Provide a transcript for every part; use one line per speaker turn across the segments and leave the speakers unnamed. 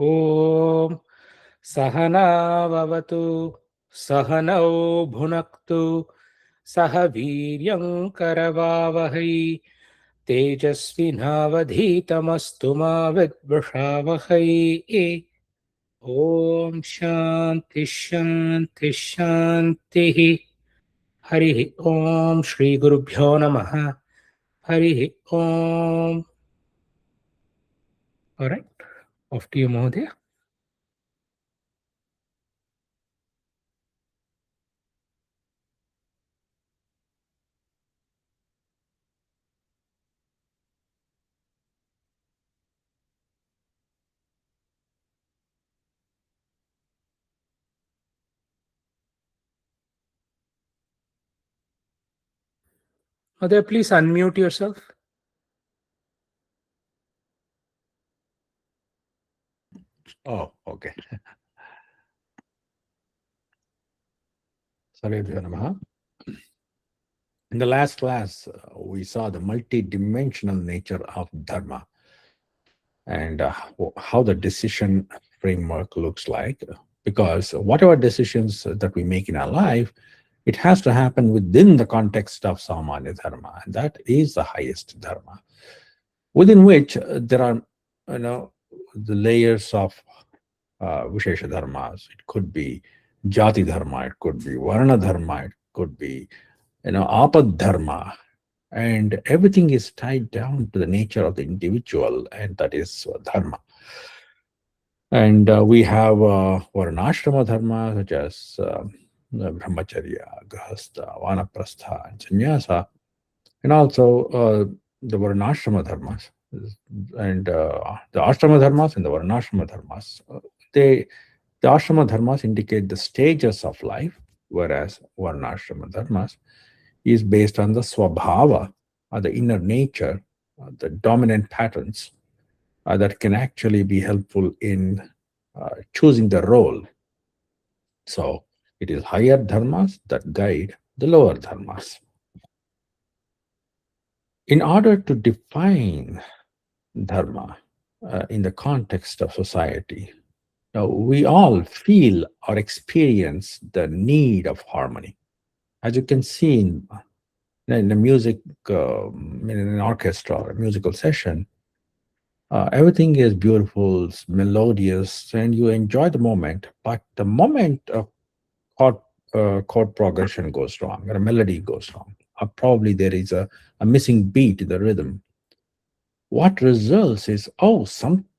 Om Sahana Vavatu Sahanau Bhunaktu Sahaviryam Karavavahai Tejasvinavadhitamastu ma vidvashavahai. Om Shanti Shanti Shanti. Hari Om Shri Gurubhyo Namaha. Hari Om. All right. Off to you, Mahodaya. Mahodaya, please unmute yourself.
Oh, okay. Sarvebhyo Namaha. In the last class, we saw the multi-dimensional nature of dharma and how the decision framework looks like. Because whatever decisions that we make in our life, it has to happen within the context of Samanya Dharma, and that is the highest Dharma, within which there are, the layers of Vishesha Dharmas. It could be Jati Dharma, it could be Varna Dharma, it could be, Apad Dharma, and everything is tied down to the nature of the individual, and that is Dharma. And we have Varnashrama Dharma, such as Brahmacharya, Grahastha, Vanaprastha, and Sannyasa, and also the Varnashrama Dharmas, and the Ashrama Dharmas and the Varnashrama Dharmas. They The Ashrama Dharmas indicate the stages of life, whereas Varnashrama Dharmas is based on the Swabhava, or the inner nature, the dominant patterns that can actually be helpful in choosing the role. So it is higher dharmas that guide the lower dharmas. In order to define dharma in the context of society, now, we all feel or experience the need of harmony. As you can see in a music, in an orchestra or a musical session, everything is beautiful, it's melodious, and you enjoy the moment. But the moment a chord, chord progression goes wrong, or a melody goes wrong, or probably there is a missing beat in the rhythm, what results is,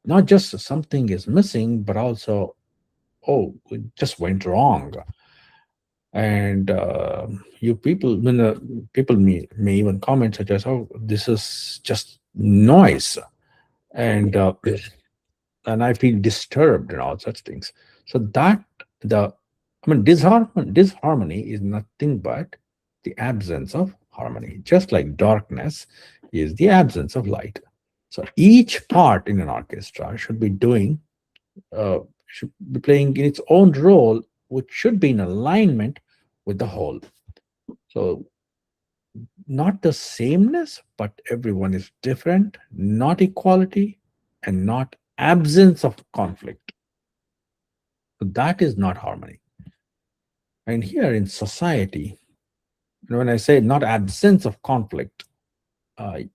not just something is missing, but also, it just went wrong. And you people, when people may even comment such as, oh, this is just noise, and and I feel disturbed and all such things. So that the I mean disharmony is nothing but the absence of harmony, just like darkness is the absence of light. So each part in an orchestra should be playing in its own role, which should be in alignment with the whole. So not the sameness, but everyone is different, not equality, and not absence of conflict. So that is not harmony. And here in society, when I say not absence of conflict,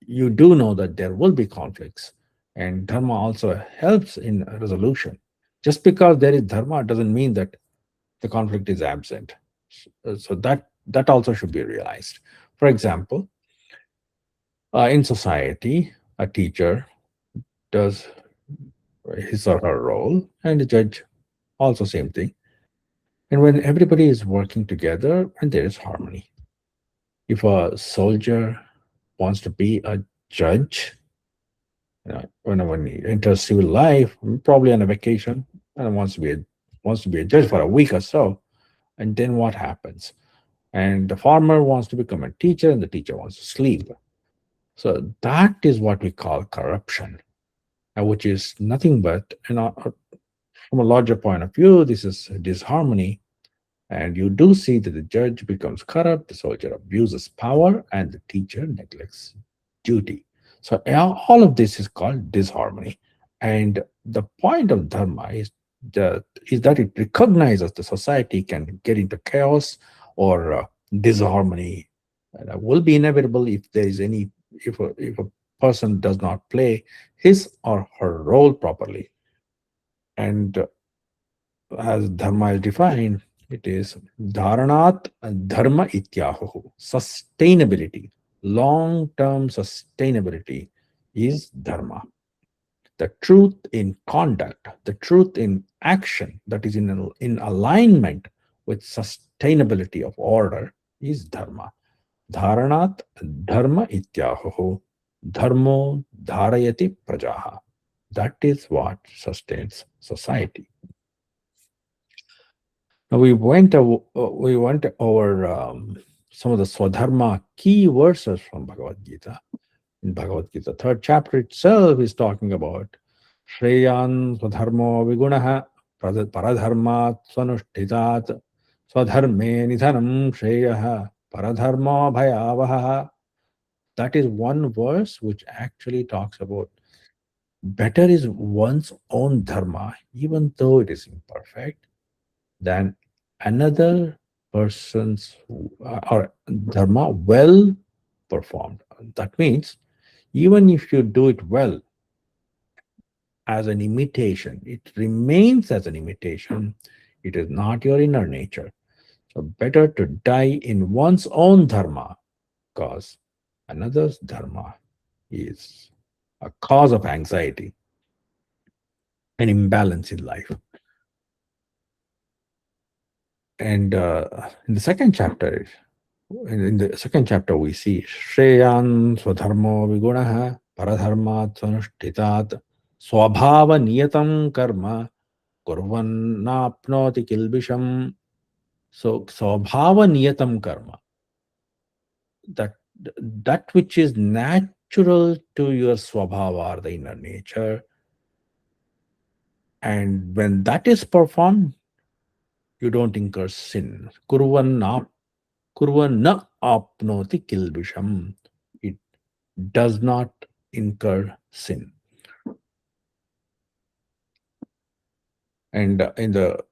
you do know that there will be conflicts, and dharma also helps in resolution. Just because there is dharma doesn't mean that the conflict is absent. So that also should be realized. For example, in society, a teacher does his or her role, and the judge also same thing. And when everybody is working together, and there is harmony. If a soldier wants to be a judge, when he enters civil life, probably on a vacation, and wants to be a judge for a week or so, and then what happens? And the farmer wants to become a teacher, and the teacher wants to sleep. So that is what we call corruption, which is nothing but, from a larger point of view, this is disharmony. And you do see that the judge becomes corrupt, the soldier abuses power, and the teacher neglects duty. So all of this is called disharmony. And the point of dharma is that it recognizes the society can get into chaos or disharmony, and that will be inevitable if there is any if a person does not play his or her role properly. And as dharma is defined, it is dharanat dharma ityahu. Sustainability, long-term sustainability is dharma. The truth in conduct, the truth in action that is in alignment with sustainability of order is dharma. Dharanat dharma ityahu. Dharmo dharayati prajaha. That is what sustains society. Now we went over some of the Swadharma key verses from Bhagavad Gita. In Bhagavad Gita, third chapter itself is talking about Shreyan Swadharmo Vigunaha Paradharmat Swanushthitat Swadharme Nidhanam Shreyaha Paradharma Bhayavaha. That is one verse which actually talks about better is one's own dharma, even though it is imperfect, than another person's or dharma well performed. That means even if you do it well as an imitation, it remains as an imitation. It is not your inner nature. So better to die in one's own dharma, because another's dharma is a cause of anxiety and imbalance in life. And in the second chapter, we see Shreyan Swadharmo Vigunaha Paradharmat Swanushthitat Swabhava Niyatam Karma Kurvannapnoti Kilbisham. So Swabhava Niyatam Karma, that that which is natural to your Swabhava or the inner nature, and when that is performed, you don't incur sin. Kurvanna apnoti kilbisham. It does not incur sin. And in the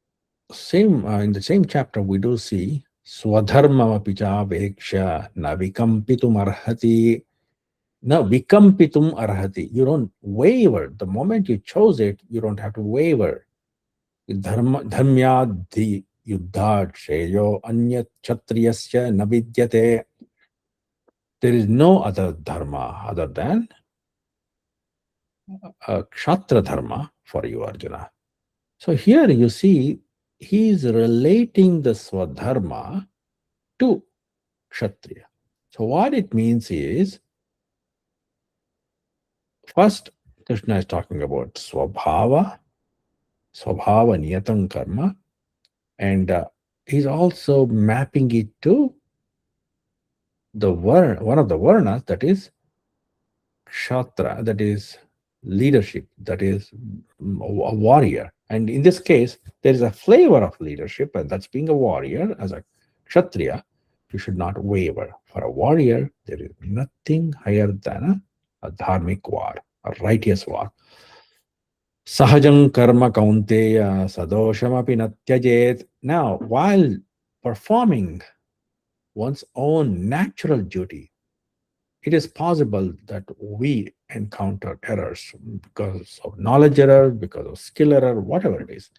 same chapter, we do see swadharma picha veksha na vikampitum arhati. Na vikampitum arhati. You don't waver. The moment you chose it, you don't have to waver. Dharmyadhi yuddhat shreyo anyat kshatriyasya na vidyate. There is no other dharma other than kshatra dharma for you, Arjuna. So here you see he is relating the swadharma to kshatriya. So what it means is, first Krishna is talking about swabhava niyatam karma, and he's also mapping it to the one of the varnas, that is kshatra, that is leadership, that is a warrior. And in this case, there is a flavor of leadership, and that's being a warrior. As a kshatriya, you should not waver. For a warrior, there is nothing higher than a dharmic war, a righteous war. Sahajam karma kaunteya sadoshamapi natyajet. Now, while performing one's own natural duty, it is possible that we encounter errors because of knowledge error, because of skill error, whatever it is.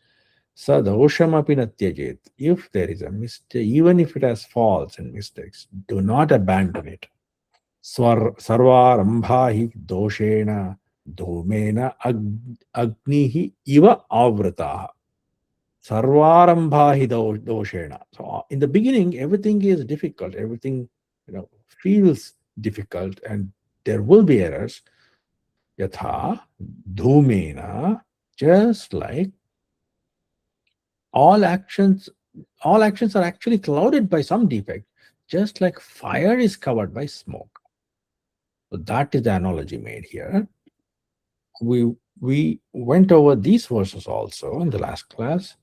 Sadoshamapi natyajet. If there is a mistake, even if it has faults and mistakes, do not abandon it. Sarvarambhahi doshena dhumena agnihi iva avrataha. Sarvarambhahi doshena. So in the beginning, everything is difficult. Everything feels difficult, and there will be errors. Yatha dhumena, just like all actions are actually clouded by some defect, just like fire is covered by smoke. So that is the analogy made here. We went over these verses also in the last class,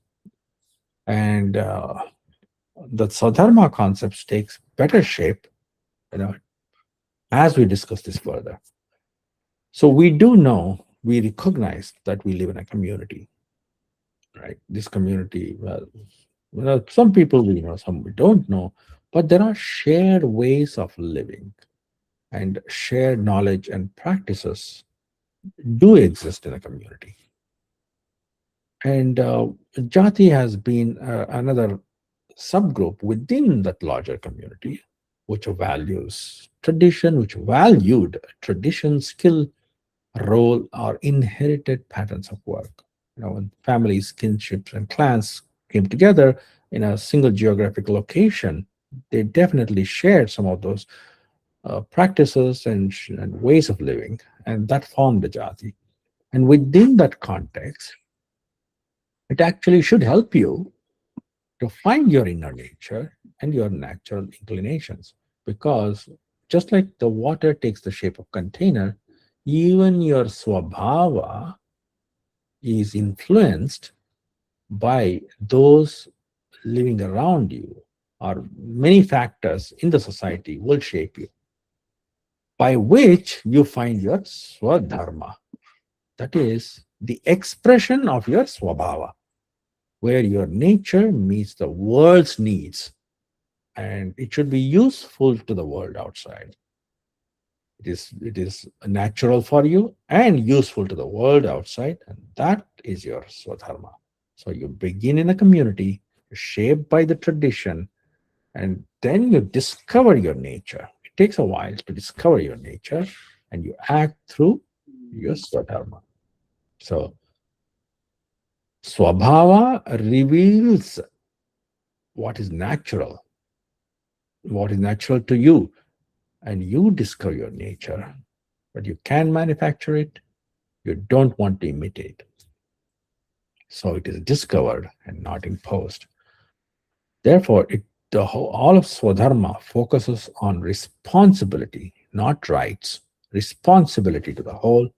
and the Sadharma concepts takes better shape, as we discuss this further. So we do know we recognize that we live in a community, right? This community, well, some people we know, some we don't know, but there are shared ways of living and shared knowledge and practices do exist in a community. And Jati has been another subgroup within that larger community, which values tradition, which valued tradition, skill, role, or inherited patterns of work. When families, kinships, and clans came together in a single geographic location, they definitely shared some of those practices and ways of living, and that formed the jati. And within that context, it actually should help you to find your inner nature and your natural inclinations. Because just like the water takes the shape of container, even your swabhava is influenced by those living around you, or many factors in the society will shape you, by which you find your swadharma. That is the expression of your swabhava, where your nature meets the world's needs, and it should be useful to the world outside. It is natural for you and useful to the world outside, and that is your swadharma. So you begin in a community shaped by the tradition, and then you discover your nature. It takes a while to discover your nature, and you act through your swadharma. So swabhava reveals what what is natural to you, and you discover your nature, but you can manufacture it. You don't want to imitate. So it is discovered and not imposed. Therefore, all of Swadharma focuses on responsibility, not rights. Responsibility to the whole,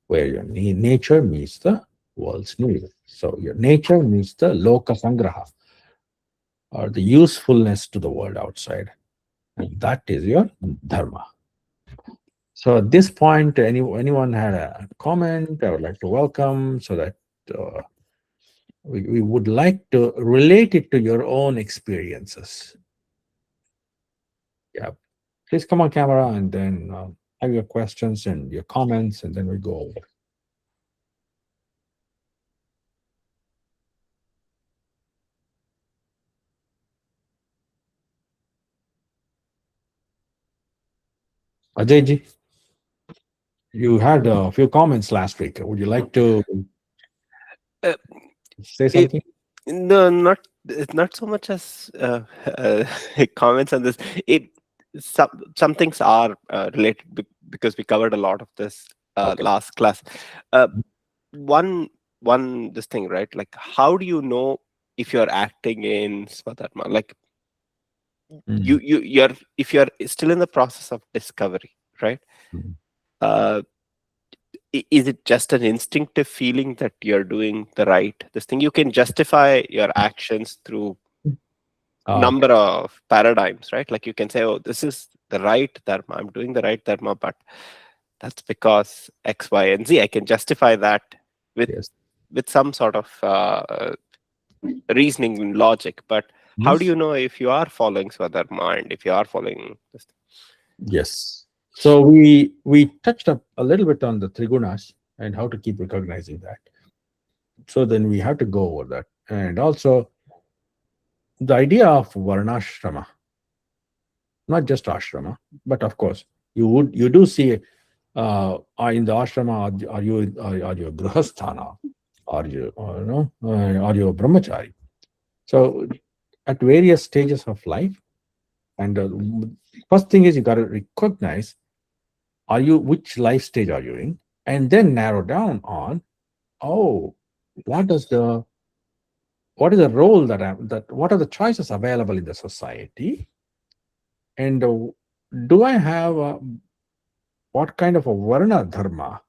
where your nature meets the world's need. So your nature meets the loka sangraha, or the usefulness to the world outside. And that is your dharma. So at this point, anyone had a comment, I would like to welcome, so that uh, we would like to relate it to your own experiences. Yeah, please come on camera, and then have your questions and your comments, and then we go over. Ajay ji, you had a few comments last week. Would you like to
Uh,
say
it,
something?
no, not so much as comments on this. It some things are related because we covered a lot of this
Okay.
last class. Uh, one this thing, right? Like, how do you know if you're acting in Swadharma? Like,
Mm,
you're if you're still in the process of discovery, right?
mm,
Uh, is it just an instinctive feeling that you're doing the right this thing? You can justify your actions through
okay.
number of paradigms, right? Like, you can say, oh, this is the right dharma, I'm doing the right dharma, but that's because X, Y, and Z. I can justify that with
Yes.
some sort of reasoning and logic. But how do
Yes.
you know if you are following Swadharma and if you are following this?
Yes. So we touched up a little bit on the trigunas and how to keep recognizing that. So then we have to go over that, and also the idea of varnashrama, not just ashrama, but of course you do see in the ashrama, are you a grihasthana, are you no are you a brahmachari? So at various stages of life, and first thing is you got to recognize, are you which life stage are you in, and then narrow down on, oh, what does the what is the role that what are the choices available in the society, and do I have what kind of a varna dharma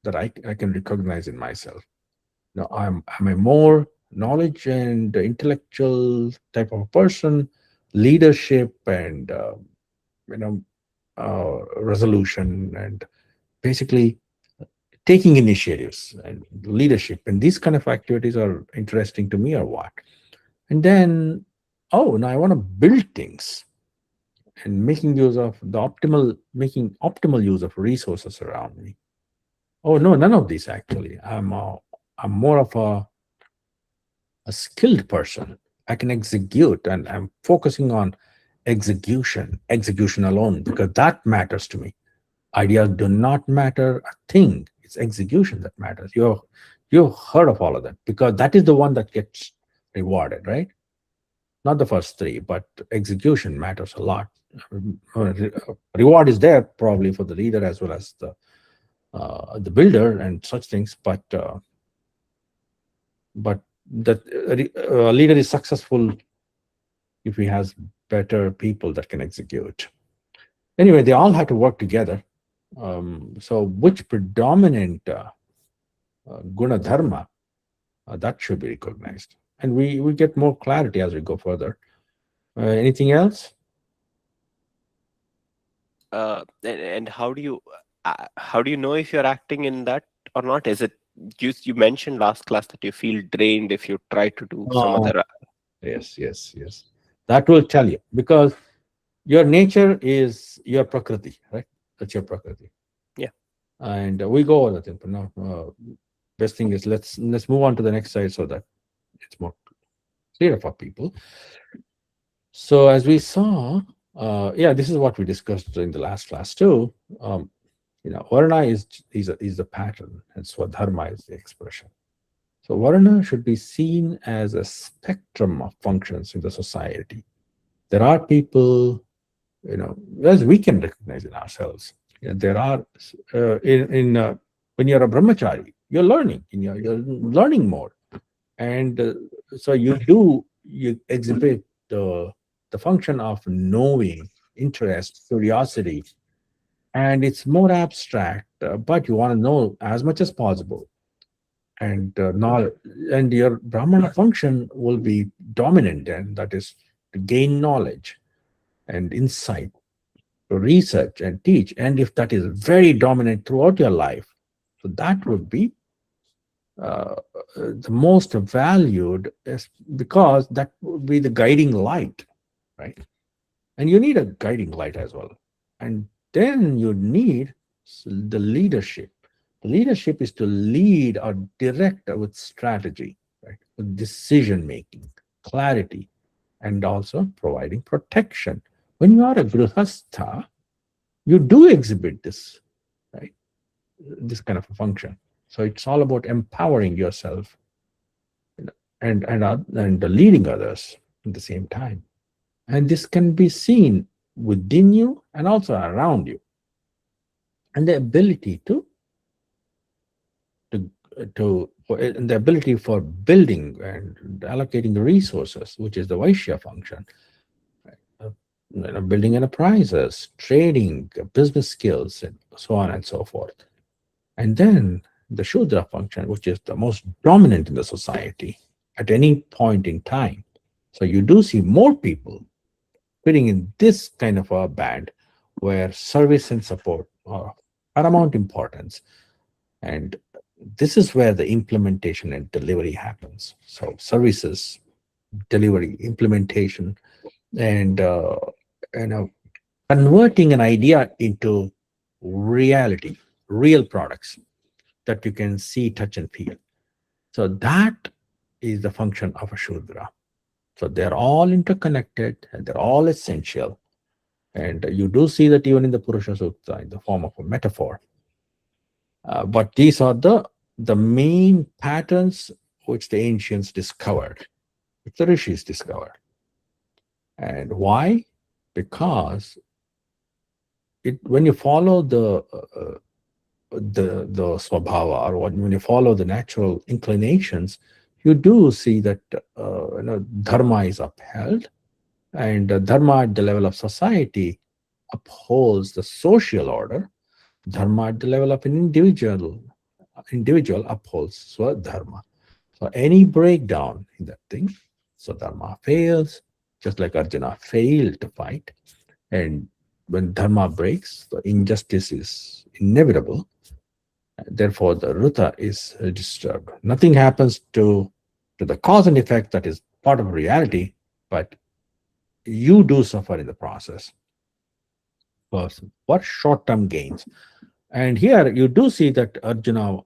that I can recognize in myself. Now, I'm a more knowledge and intellectual type of person, leadership and you know resolution, and basically taking initiatives and leadership, and these kind of activities are interesting to me or what. And then, oh, now I want to build things and making optimal use of resources around me. Oh no, none of these actually. I'm more of a skilled person. I can execute, and I'm focusing on execution alone, because that matters to me. Ideas do not matter a thing. It's execution that matters. You've heard of all of that, because that is the one that gets rewarded, right? Not the first three, but execution matters a lot. Reward is there probably for the leader as well as the builder and such things, but that leader is successful if he has better people that can execute. Anyway, they all have to work together. So which predominant guna dharma, that should be recognized, and we get more clarity as we go further. Anything else?
And how do you know if you're acting in that or not? Is it you mentioned last class that you feel drained if you try to do some
Oh,
other
yes. That will tell you, because your nature is your prakriti, right? That's your prakriti.
Yeah.
And we go over that thing, but no. Best thing is let's move on to the next slide so that it's more clear for people. So as we saw, yeah, this is what we discussed in the last class too. Varna is the pattern, and Swadharma is the expression. So Varna should be seen as a spectrum of functions in the society. There are people, as we can recognize in ourselves. Yeah, there are when you're a brahmachari, you're learning in you're learning more, and so you exhibit the function of knowing, interest, curiosity, and it's more abstract, but you want to know as much as possible, and knowledge, and your brahmana function will be dominant, and that is to gain knowledge and insight, to research and teach. And if that is very dominant throughout your life, so that would be the most valued, because that would be the guiding light, right? And you need a guiding light as well. And then you need the leadership. The leadership is to lead or direct with strategy, right? With decision making, clarity, and also providing protection. When you are a grihastha, you do exhibit this, right? This kind of a function. So it's all about empowering yourself, and leading others at the same time. And this can be seen within you and also around you. And the ability and the ability for building and allocating the resources, which is the Vaishya function, building enterprises, trading, business skills, and so on and so forth. And then the Shudra function, which is the most dominant in the society at any point in time. So you do see more people fitting in this kind of a band, where service and support are paramount importance. And this is where the implementation and delivery happens. So services, delivery, implementation, and converting an idea into reality, real products that you can see, touch, and feel. So that is the function of a Shudra. So they're all interconnected and they're all essential. And you do see that even in the Purusha Sukta in the form of a metaphor. But these are the main patterns which the ancients discovered, which the rishis discovered. And why? Because when you follow the swabhava, or when you follow the natural inclinations, you do see that dharma is upheld, and dharma at the level of society upholds the social order. Dharma at the level of an individual upholds swadharma. So any breakdown in that thing, so dharma fails, just like Arjuna failed to fight. And when dharma breaks, the injustice is inevitable. Therefore, the ruta is disturbed. Nothing happens to the cause and effect that is part of reality, but you do suffer in the process for short-term gains. And here you do see that Arjuna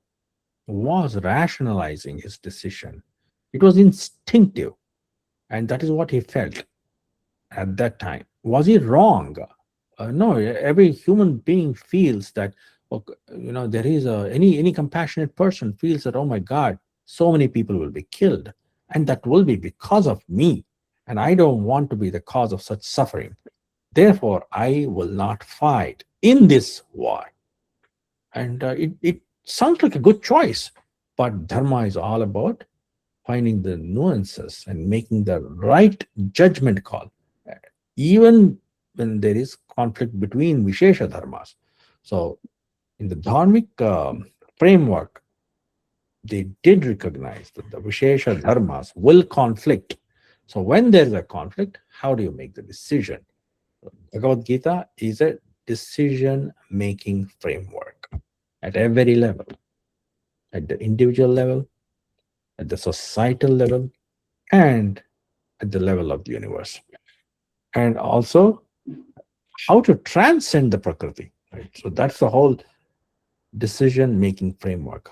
was rationalizing his decision. It was instinctive, and that is what he felt at that time. Was he wrong? No, every human being feels that. There is any compassionate person feels that, oh my God, so many people will be killed, and that will be because of me, and I don't want to be the cause of such suffering. Therefore, I will not fight in this war. And it sounds like a good choice, but dharma is all about finding the nuances and making the right judgment call, even when there is conflict between Vishesha dharmas. So, in the dharmic framework, they did recognize that the Vishesha dharmas will conflict. So, when there is a conflict, how do you make the decision? Bhagavad Gita is a decision making framework at every level, at the individual level, at the societal level, and at the level of the universe. And also how to transcend the Prakriti. Right? So that's the whole decision making framework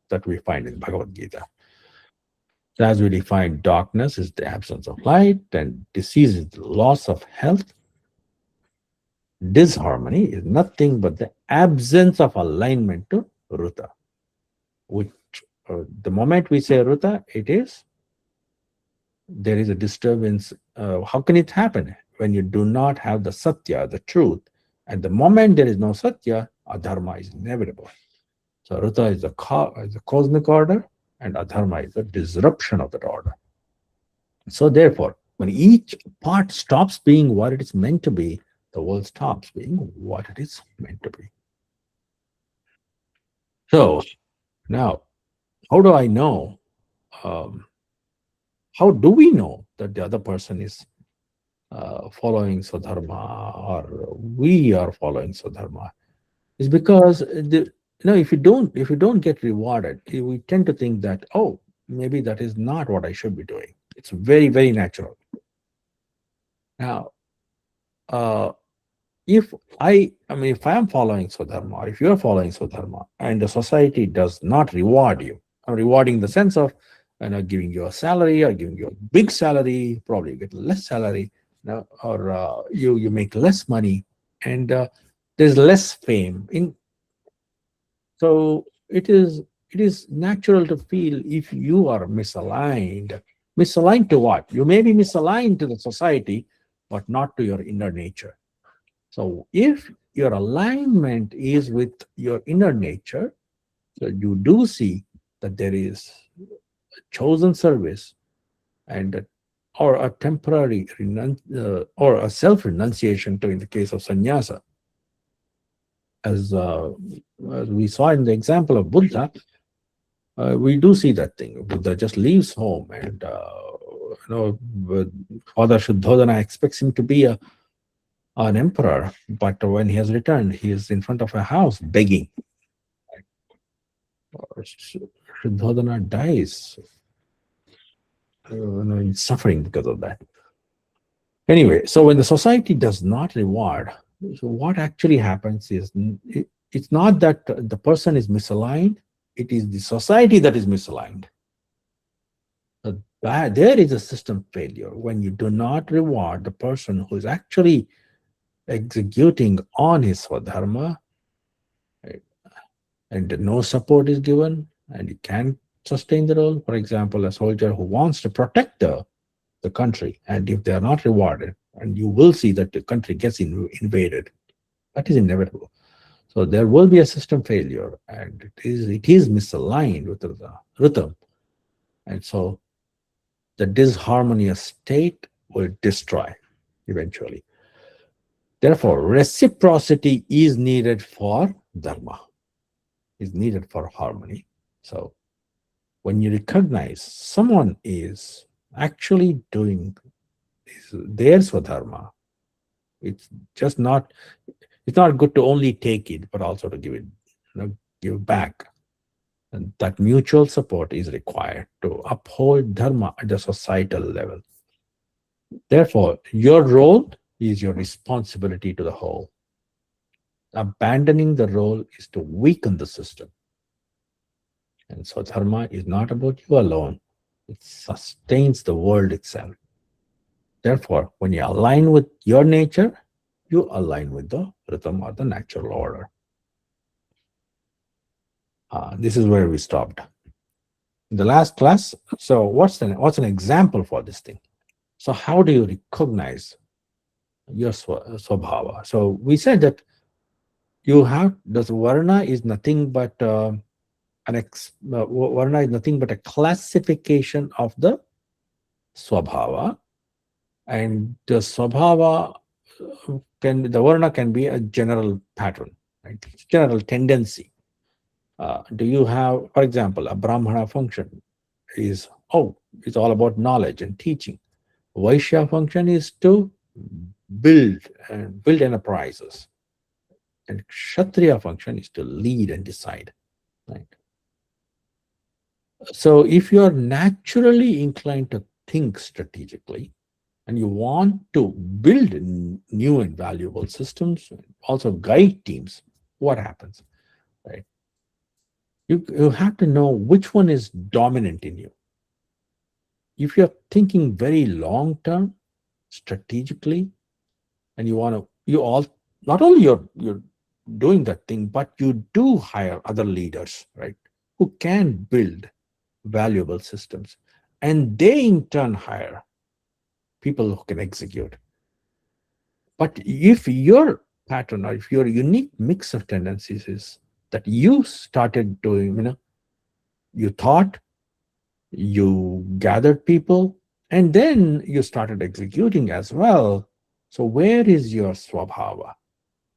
that we find in Bhagavad Gita. So as we define, darkness is the absence of light, and disease is the loss of health. Disharmony is nothing but the absence of alignment to Ruta, which the moment we say Ruta, it is there is a disturbance. How can it happen? When you do not have the Satya, the truth. At the moment there is no Satya, Adharma is inevitable. So Ruta is the cosmic order, and Adharma is the disruption of that order. So therefore, when each part stops being what it is meant to be, the world stops being what it is meant to be. So now, how do I know? Um, how do we know that the other person is following Swadharma, or we are following Swadharma? Is because if you don't get rewarded, we tend to think that, oh, maybe that is not what I should be doing. It's very, very natural. Now, uh, if I am following Swadharma, or if you are following Swadharma, and the society does not reward you, I'm rewarding in the sense of giving you a salary, or giving you a big salary, probably you get less salary, or you make less money, and there's less fame. So it is natural to feel if you are misaligned. Misaligned to what? You may be misaligned to the society, but not to your inner nature. So if your alignment is with your inner nature, so you do see that there is a chosen service, and or a temporary or a self-renunciation to, in the case of sannyasa, as we saw in the example of Buddha. We do see that thing. Buddha just leaves home, and Father Shuddhodana expects him to be an emperor, but when he has returned, he is in front of a house begging. Shuddhodana dies, in suffering because of that. Anyway, so when the society does not reward, so what actually happens is it's not that the person is misaligned, it is the society that is misaligned. There is a system failure when you do not reward the person who is actually executing on his swadharma, right? And no support is given, and he can't sustain the role. For example, a soldier who wants to protect the country, and if they are not rewarded, and you will see that the country gets invaded, that is inevitable. So there will be a system failure, and it is misaligned with the rhythm, and so the disharmonious state will destroy eventually. Therefore, reciprocity is needed for dharma, is needed for harmony. So when you recognize someone is actually doing their swadharma, it's just not, it's not good to only take it, but also to give it, give back. And that mutual support is required to uphold dharma at the societal level. Therefore, your role is your responsibility to the whole. Abandoning the role is to weaken the system. And so, dharma is not about you alone, it sustains the world itself. Therefore, when you align with your nature, you align with the rhythm or the natural order. This is where we stopped. In the last class, so what's an example for this thing? So how do you recognize your swabhava? So we said that you have this varna is nothing but varna is nothing but a classification of the swabhava, and the swabhava the varna can be a general pattern, right? General tendency. Do you have, for example, a brahmana function is it's all about knowledge and teaching. Vaishya function is to build enterprises, and Kshatriya function is to lead and decide. Right. So, if you are naturally inclined to think strategically, and you want to build new and valuable systems, also guide teams, what happens? Right. You have to know which one is dominant in you. If you're thinking very long term, strategically, and you want to, you all not only you're doing that thing, but you do hire other leaders, right, who can build valuable systems, and they in turn hire people who can execute. But if your pattern or if your unique mix of tendencies is that you started doing, you thought, you gathered people, and then you started executing as well. So where is your swabhava?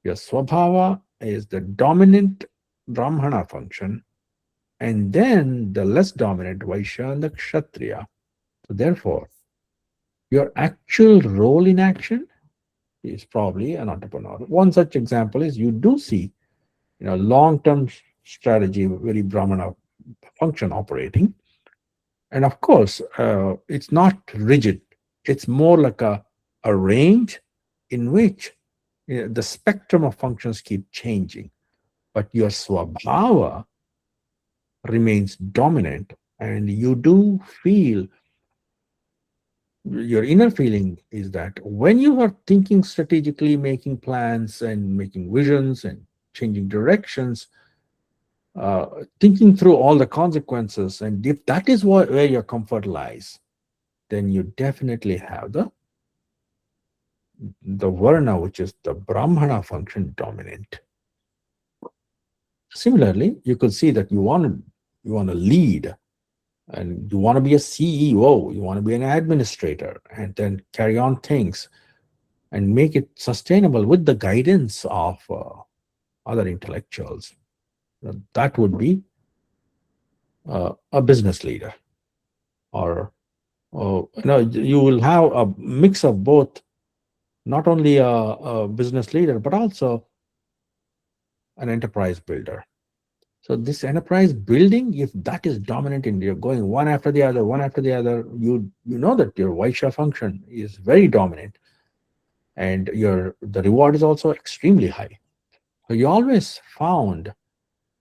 Your swabhava is the dominant brahmana function, and then the less dominant vaishya and the kshatriya. So therefore, your actual role in action is probably an entrepreneur. One such example is you do see, long-term strategy, very brahmana function operating. And of course, it's not rigid. It's more like a range in which the spectrum of functions keep changing. But your swabhava remains dominant, and you do feel, your inner feeling is that when you are thinking strategically, making plans and making visions and changing directions, thinking through all the consequences, and if that is where your comfort lies, then you definitely have the varna, which is the brahmana function, dominant. Similarly, you could see that you want to lead, and you want to be a CEO, you want to be an administrator, and then carry on things and make it sustainable with the guidance of other intellectuals. That would be a business leader, or you will have a mix of both, not only a business leader but also an enterprise builder. So this enterprise building, if that is dominant in you, going one after the other, you know that your vaishya function is very dominant, and the reward is also extremely high. So you always found,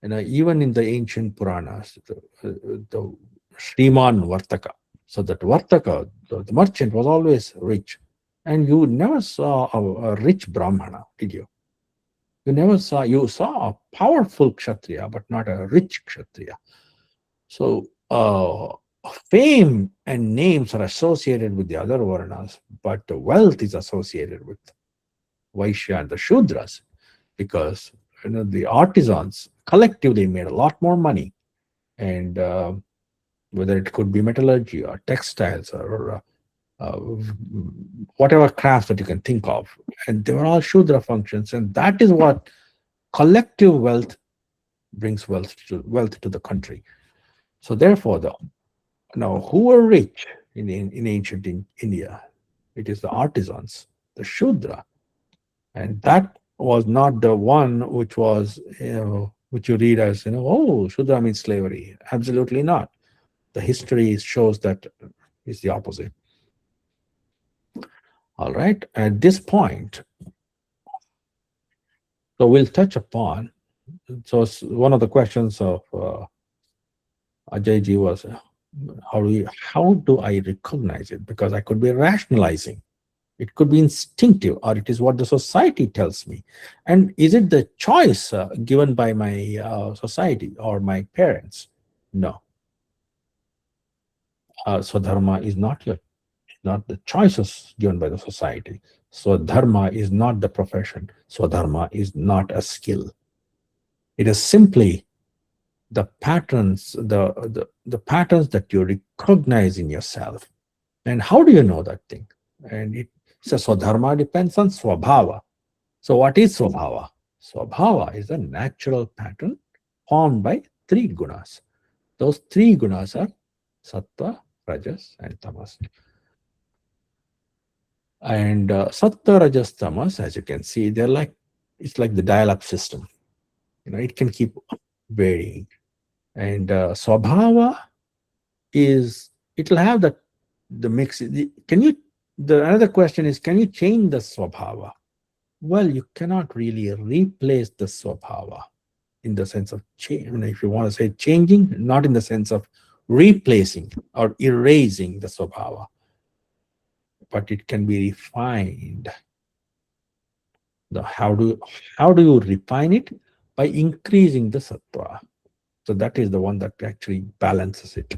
even in the ancient Puranas, the Shriman Vartaka. So that Vartaka, the merchant, was always rich, and you never saw a rich Brahmana, did you? You saw a powerful Kshatriya, but not a rich Kshatriya. So fame and names are associated with the other Varnas, but the wealth is associated with Vaishya and the Shudras, because the artisans collectively made a lot more money, and whether it could be metallurgy or textiles or whatever crafts that you can think of, and they were all Shudra functions, and that is what collective wealth brings wealth to the country. So therefore, who were rich in ancient India? It is the artisans, the Shudra, and that was not the one which was which you read as, oh, Shudra means slavery. Absolutely not. The history shows that is the opposite. All right. At this point, so we'll touch upon. So one of the questions of Ajay ji was, how do I recognize it? Because I could be rationalizing. It could be instinctive, or it is what the society tells me. And is it the choice given by my society or my parents? No. Swadharma is not the choices given by the society. Swadharma is not the profession. Swadharma is not a skill. It is simply the patterns, the patterns that you recognize in yourself. And how do you know that thing? And it says Swadharma depends on Swabhava. So what is Swabhava? Swabhava is a natural pattern formed by three gunas. Those three gunas are Sattva, Rajas, and Tamas. And Sattva, Rajas, Tamas, as you can see, it's like the dial-up system. It can keep varying. And Swabhava it'll have the mix. Another question is, can you change the Swabhava? Well, you cannot really replace the Swabhava in the sense of change. If you want to say changing, not in the sense of replacing or erasing the Swabhava, but it can be refined. How do you refine it? By increasing the Sattva. So that is the one that actually balances it.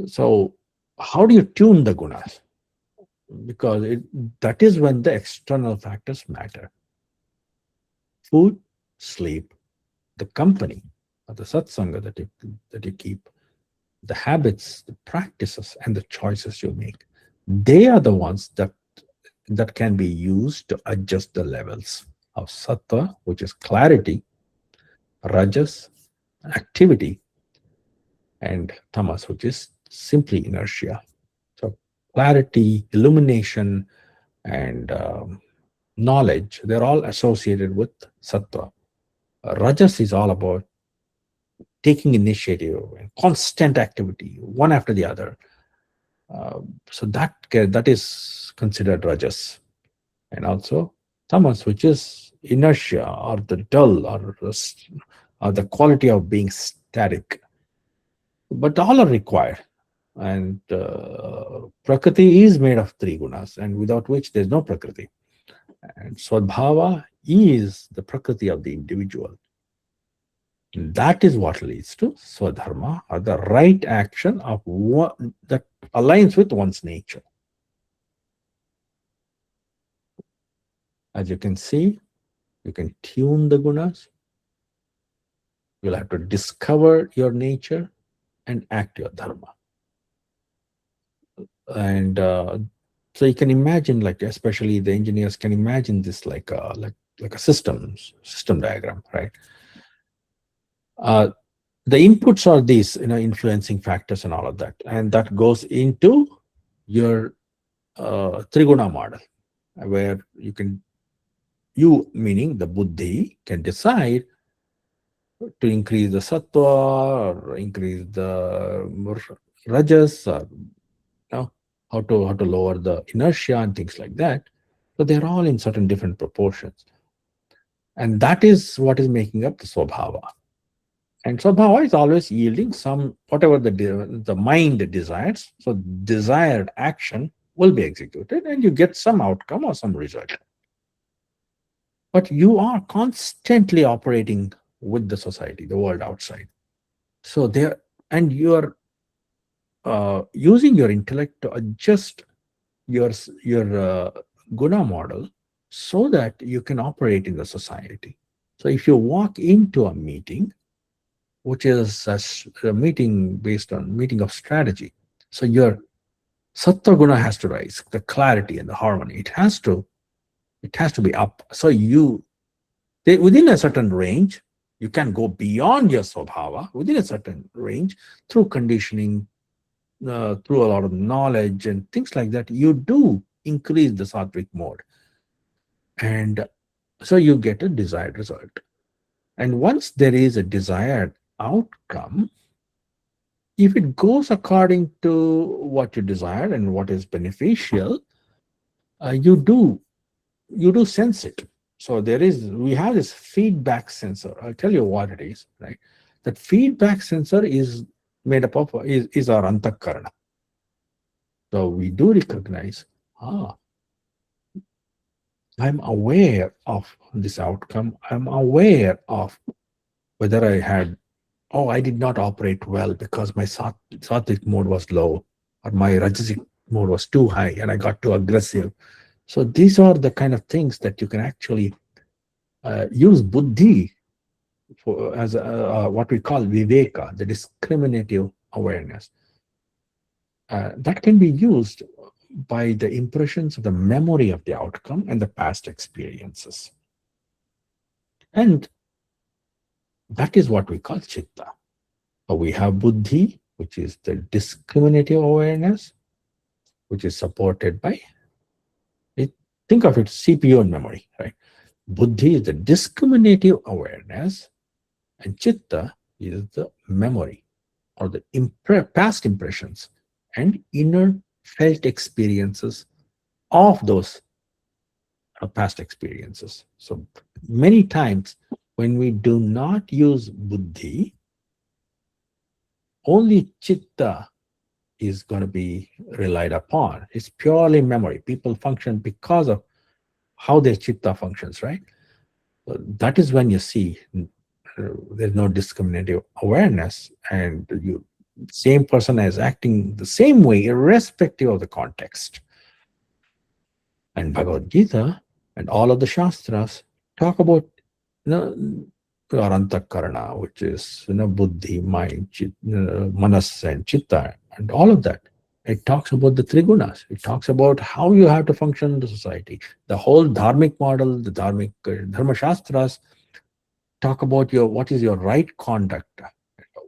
So how do you tune the gunas? Because that is when the external factors matter. Food, sleep, the company, or the satsanga that you keep, the habits, the practices, and the choices you make. They are the ones that can be used to adjust the levels of sattva, which is clarity, rajas, activity, and tamas, which is simply inertia. So clarity, illumination, and knowledge, they're all associated with sattva. Rajas is all about taking initiative and constant activity, one after the other. So that is considered rajas. And also tamas, which is inertia, or the dull, or the quality of being static. But all are required. And Prakriti is made of three gunas, and without which there's no Prakriti. And Swadbhava is the Prakriti of the individual. That is what leads to Swadharma, or the right action of that aligns with one's nature. As you can see, you can tune the gunas. You'll have to discover your nature and act your dharma. And so you can imagine, like, especially the engineers can imagine this like a system diagram, right? The inputs are these, influencing factors and all of that, and that goes into your triguna model, where you meaning the buddhi can decide to increase the sattva or increase the rajas, or how to lower the inertia and things like that. So they're all in certain different proportions, and that is what is making up the swabhava. And swabhava is always yielding some whatever the mind desires. So desired action will be executed, and you get some outcome or some result. But you are constantly operating with the society, the world outside. So you are using your intellect to adjust your guna model so that you can operate in the society. So if you walk into a meeting, which is a meeting based on meeting of strategy, so your sattva guna has to rise, the clarity and the harmony. It has to be up. So within a certain range, you can go beyond your swabhava within a certain range through conditioning, through a lot of knowledge and things like that. You do increase the sattvic mode, and so you get a desired result. And once there is a desired outcome, if it goes according to what you desire and what is beneficial, you do sense it. So we have this feedback sensor. I'll tell you what it is, right? That feedback sensor is made up of is our antakarana. So we do recognize, ah, I'm aware of this outcome. I'm aware of whether I did not operate well because my sattvic mode was low, or my rajasic mode was too high and I got too aggressive. So these are the kind of things that you can actually use buddhi for, as what we call viveka, the discriminative awareness. That can be used by the impressions of the memory of the outcome and the past experiences. And that is what we call chitta. So we have buddhi, which is the discriminative awareness, which is supported by, think of it, CPU and memory, right? Buddhi is the discriminative awareness, and chitta is the memory or the past impressions and inner felt experiences of those past experiences. So many times when we do not use buddhi, only chitta is going to be relied upon. It's purely memory. People function because of how their chitta functions, right? So that is when you see there's no discriminative awareness, and you same person is acting the same way irrespective of the context. And Bhagavad Gita and all of the Shastras talk about, our antakarana, which is buddhi, mind, manas, and chitta, and all of that. It talks about the trigunas. It talks about how you have to function in the society. The whole dharmic model, the dharmic dharma shastras talk about what is your right conduct,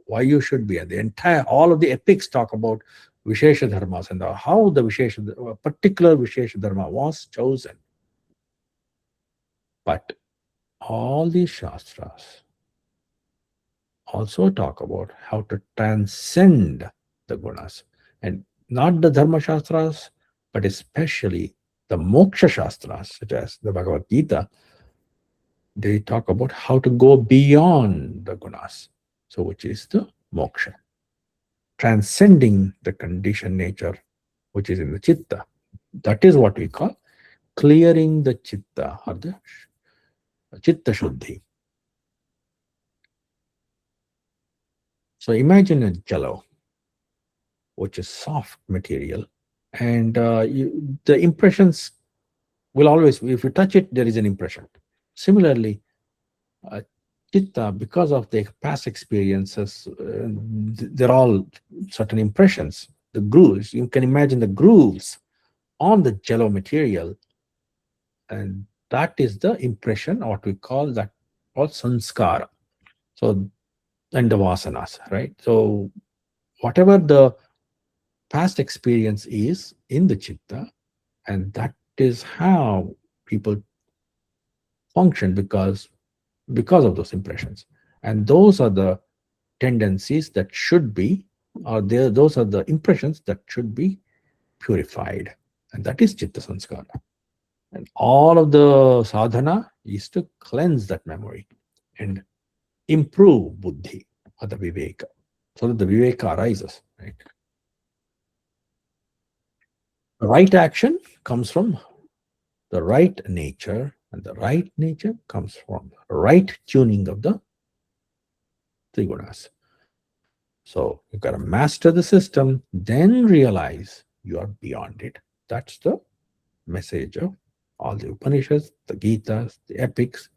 why you should be. And the entire all of the epics talk about Vishesha dharmas and how the particular Vishesha dharma was chosen. But all these shastras also talk about how to transcend the gunas, and not the dharma shastras, but especially the moksha shastras, such as the Bhagavad Gita. They talk about how to go beyond the gunas, so which is the moksha, transcending the conditioned nature which is in the chitta. That is what we call clearing the chitta, or the chitta shuddhi. So imagine a jello, which is soft material, and the impressions will always, if you touch it, there is an impression. Similarly, chitta, because of the past experiences, they're all certain impressions. The grooves, you can imagine the grooves on the jello material, and that is the impression, what we call that, or sanskara. So, and the vasanas, right? So whatever the past experience is in the chitta, and that is how people function because of those impressions. And those are the tendencies that should be, or there, those are the impressions that should be purified. And that is chitta sanskara. And all of the sadhana is to cleanse that memory and improve buddhi, or the viveka, so that the viveka arises. Right? The right action comes from the right nature, and the right nature comes from right tuning of the three gunas. So you've got to master the system, then realize you are beyond it. That's the message of all the Upanishads, the Gitas, the epics,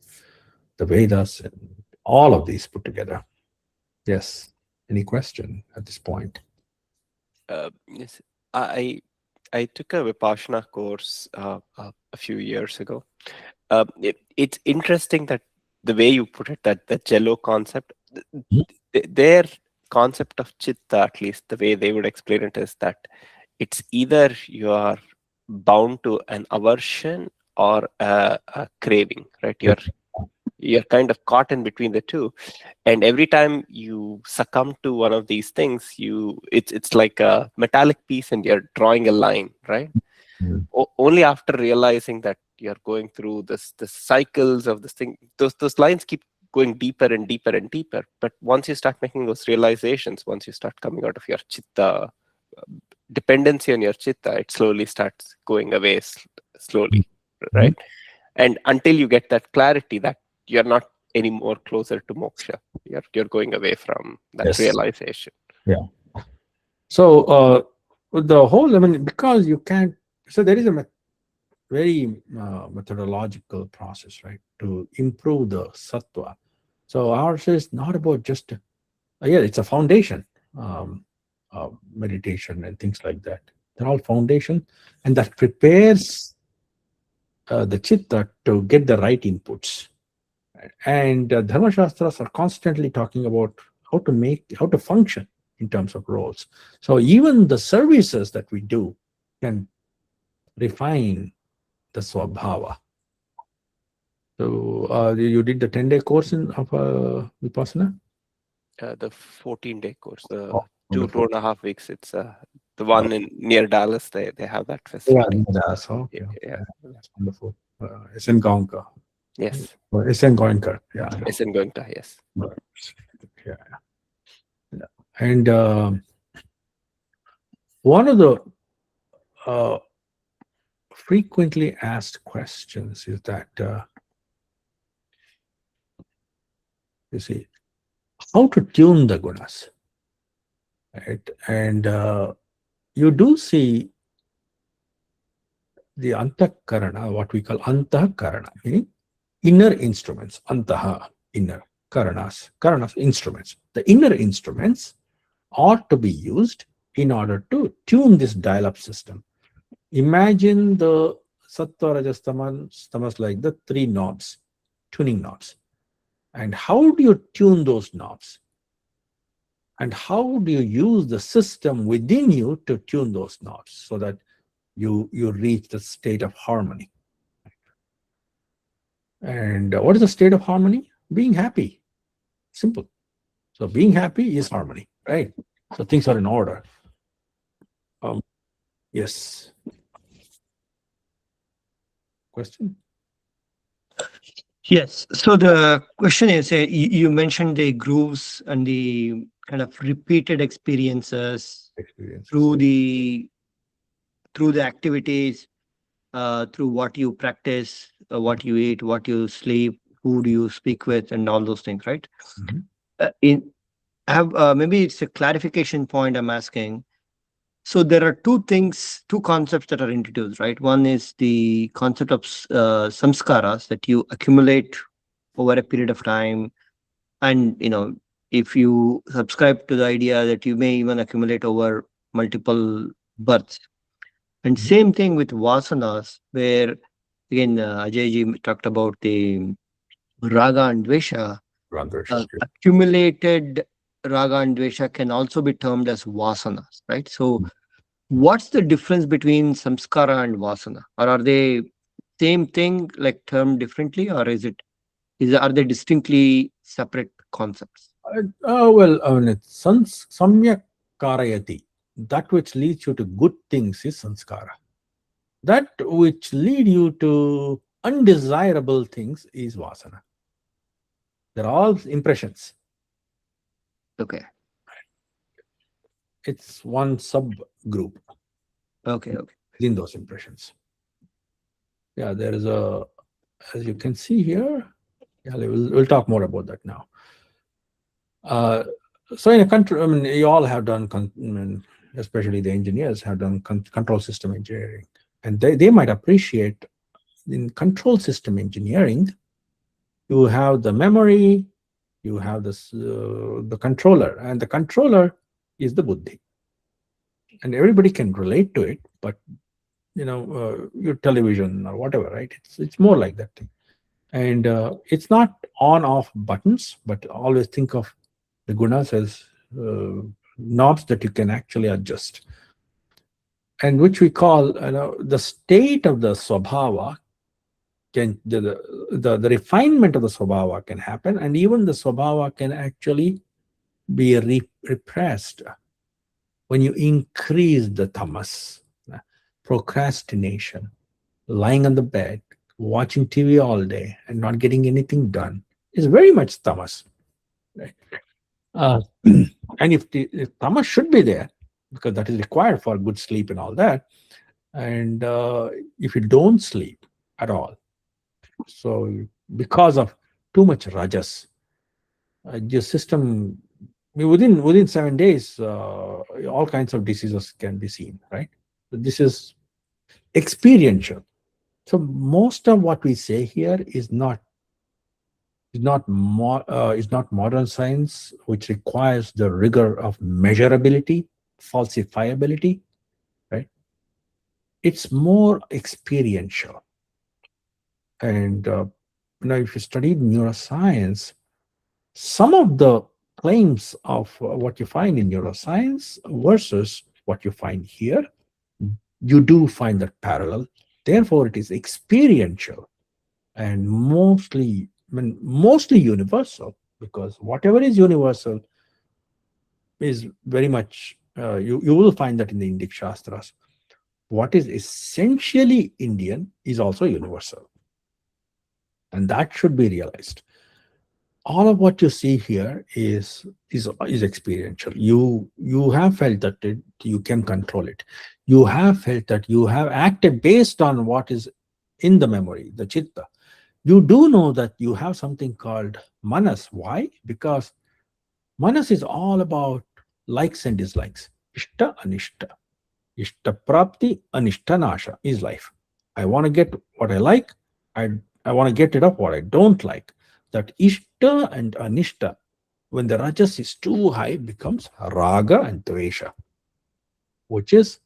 the Vedas, and all of these put together. Yes. Any question at this point?
Yes, I took a Vipassana course a few years ago. It's interesting that the way you put it, that the jello concept, their concept of chitta, at least the way they would explain it, is that it's either you are bound to an aversion or a craving, right? you're kind of caught in between the two, and every time you succumb to one of these things, it's like a metallic piece and you're drawing a line, right?
Mm.
Only after realizing that you're going through the cycles of this thing, those lines keep going deeper and deeper and deeper. But once you start making those realizations, once you start coming out of your chitta dependency on your chitta, it slowly starts going away slowly, right? And until you get that clarity that you're not any more closer to moksha, you're going away from that
Yes.
realization.
Yeah. So with the whole, I mean, because you can't. So there is a very methodological process, right, to improve the sattva. So ours is not about just yeah, it's a foundation, um, meditation and things like that. They're all foundation, and that prepares the chitta to get the right inputs. And dharma shastras are constantly talking about how to function in terms of roles. So even the services that we do can refine the swabhava. So you did the 10-day course of Vipassana?
The 14-day course, the
Oh,
two
wonderful.
and a half weeks. It's the one in near Dallas. They have that
Yeah,
facility.
that's okay.
Yeah.
That's wonderful. SN Gaonkar.
Yes.
SN Goenka. Yeah.
SN going to, yes.
Yeah. Yeah. And one of the frequently asked questions is that you see how to tune the gunas, right? And you do see the antakarana, what we call antakarana, meaning inner instruments. Antaha, inner, karanas, instruments. The inner instruments ought to be used in order to tune this dial-up system. Imagine the sattva, rajas, tamas like the three knobs, tuning knobs. And how do you tune those knobs? And how do you use the system within you to tune those knobs so that you reach the state of harmony? And what is the state of harmony? Being happy. Simple. So being happy is harmony, right? So things are in order. Yes. Question?
Yes. So the question is, you mentioned the grooves and the kind of repeated experiences
Experience.
through the activities, through what you practice, what you eat, what you sleep, who do you speak with, and all those things, right?
Mhm.
Maybe it's a clarification point I'm asking. So there are two concepts that are introduced, right? One is the concept of samskaras that you accumulate over a period of time, and if you subscribe to the idea that you may even accumulate over multiple births. And same thing with vasanas, where again Ajay ji talked about the raga and dvesha. Accumulated raga and dvesha can also be termed as vasanas, right? So what's the difference between samskara and vasana? Or are they same thing, like termed differently, or are they distinctly separate concepts?
Well, I mean, it's samyak karayati. That which leads you to good things is sanskara. That which lead you to undesirable things is vasana. They're all impressions.
Okay.
It's one subgroup
Okay.
within those impressions. Yeah, there is as you can see here. Yeah, we'll talk more about that now. So in a country, I mean, you all have done, especially the engineers have done control system engineering, and they might appreciate in control system engineering, you have the memory, you have this the controller, and the controller is the buddhi, and everybody can relate to it. But your television or whatever, right? It's more like that thing, and it's not on-off buttons, but always think of the gunas as knobs that you can actually adjust, and which we call the state of the swabhava can the refinement of the swabhava can happen, and even the swabhava can actually be repressed when you increase the tamas. Procrastination, lying on the bed, watching TV all day and not getting anything done is very much tamas. Right? And if tamas should be there, because that is required for good sleep and all that, and if you don't sleep at all, so because of too much rajas, your system, within 7 days, all kinds of diseases can be seen, right? This is experiential. So most of what we say here is not modern science, which requires the rigor of measurability, falsifiability, right? It's more experiential. And if you study neuroscience, some of the claims of what you find in neuroscience versus what you find here, you do find that parallel. Therefore, it is experiential and mostly universal, because whatever is universal is very much, you will find that in the Indic Shastras. What is essentially Indian is also universal. And that should be realized. All of what you see here is experiential. You have felt that you can control it. You have felt that you have acted based on what is in the memory, the chitta. You do know that you have something called manas. Why? Because manas is all about likes and dislikes. Ishta, anishta. Ishta prapti, anishta nasha is life. I want to get what I like. I want to get rid of what I don't like. That ishta and anishta, when the rajas is too high, becomes raga and dvesha, which is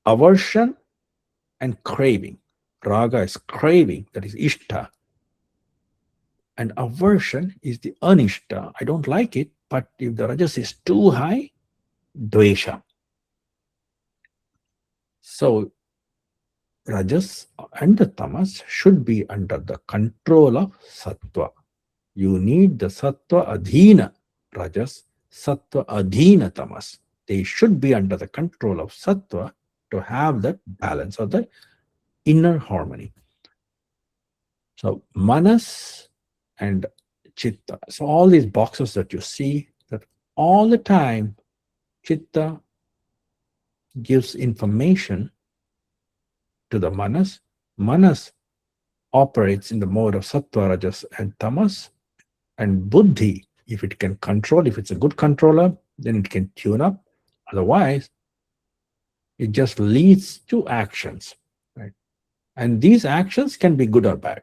aversion and craving. Raga is craving, that is ishta. And aversion is the anishta. I don't like it, but if the rajas is too high, dvesha. So rajas and the tamas should be under the control of sattva. You need the sattva adhina rajas, sattva adhina tamas. They should be under the control of sattva to have that balance or the inner harmony. So manas and chitta. So all these boxes that you see, that all the time chitta gives information to the manas. Manas operates in the mode of sattva, rajas, and tamas. And buddhi, if it can control, if it's a good controller, then it can tune up. Otherwise, it just leads to actions, right? And these actions can be good or bad.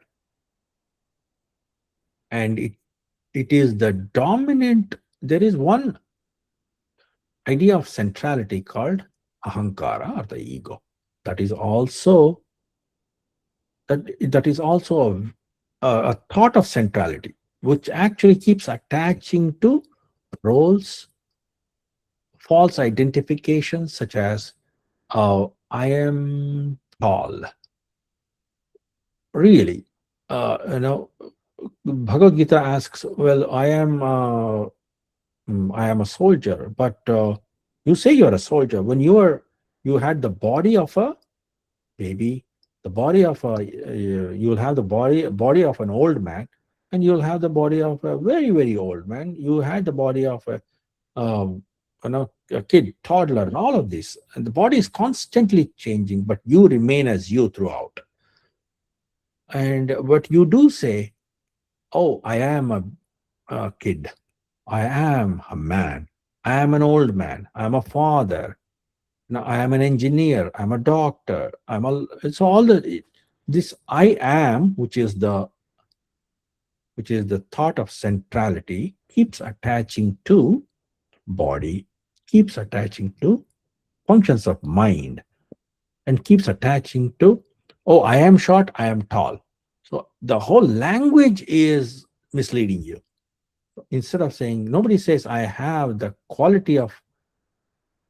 And it is the dominant, there is one idea of centrality called ahankara, or the ego. That is also a thought of centrality, which actually keeps attaching to roles, false identifications, such as I am tall. Really, Bhagavad Gita asks, well, I am a soldier, but you say you're a soldier when you had the body of a baby, the body of you'll have the body of an old man, and you'll have the body of a very, very old man. You had the body of a kid, toddler, and all of this. And the body is constantly changing, but you remain as you throughout. And what you do say, oh, I am a kid. I am a man. I am an old man. I am a father. Now I am an engineer. I'm a doctor. It's all this I am, which is the thought of centrality, keeps attaching to body, keeps attaching to functions of mind, and keeps attaching to, oh, I am short, I am tall. So the whole language is misleading you. Instead of saying, nobody says, I have the quality of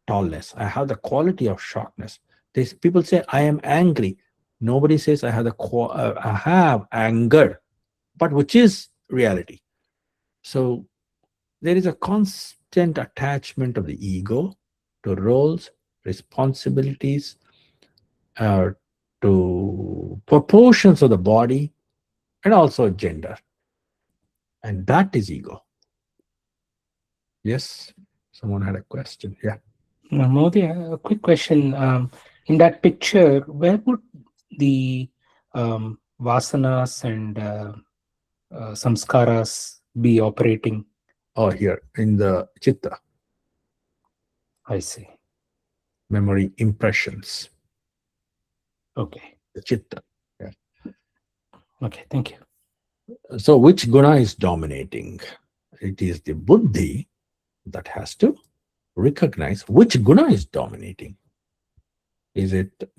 tallness, I have the quality of shortness. People say, I am angry. Nobody says I have I have anger, but which is reality. So there is a constant attachment of the ego to roles, responsibilities, uh, to proportions of the body, and also gender. And that is ego. Yes, someone had a question. Yeah.
Modi, a quick question. In that picture, where would the vasanas and samskaras be operating?
Oh, here in the chitta,
I see.
memory impressions,
Okay.
the chitta. Yeah.
Okay. Thank you.
So, which guna is dominating? It is the buddhi that has to recognize which guna is dominating. Is it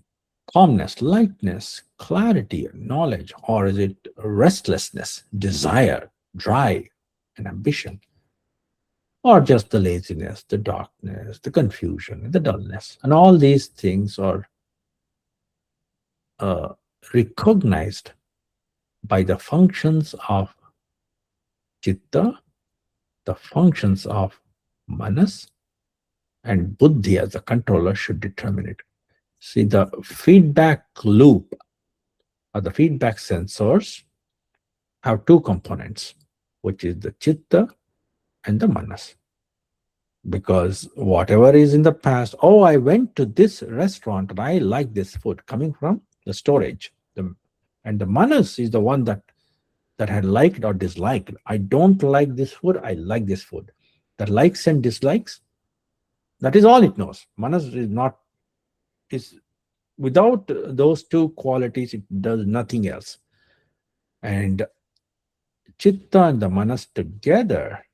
calmness, lightness, clarity, knowledge, or is it restlessness, desire, drive, and ambition? Or just the laziness, the darkness, the confusion, the dullness? And all these things are recognized by the functions of chitta, the functions of manas, and buddhi as the controller should determine it. See, the feedback loop or the feedback sensors have two components, which is the chitta and the manas. Because whatever is in the past, oh, I went to this restaurant and I like this food, coming from the storage. And the manas is the one that had liked or disliked. I don't like this food, I like this food. The likes and dislikes, that is all it knows. Manas is without those two qualities, it does nothing else. And chitta and the manas together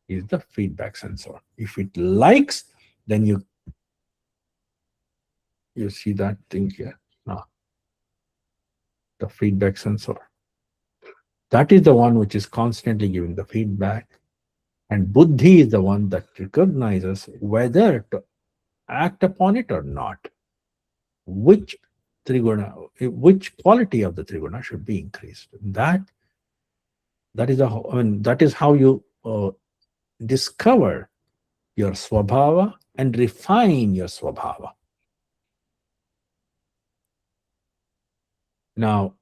is the feedback sensor. If it likes, then you see that thing here. Now, the feedback sensor. That is the one which is constantly giving the feedback. And buddhi is the one that recognizes whether to act upon it or not. Which triguna, which quality of the triguna should be increased. That is how you discover your swabhava and refine your swabhava. Now,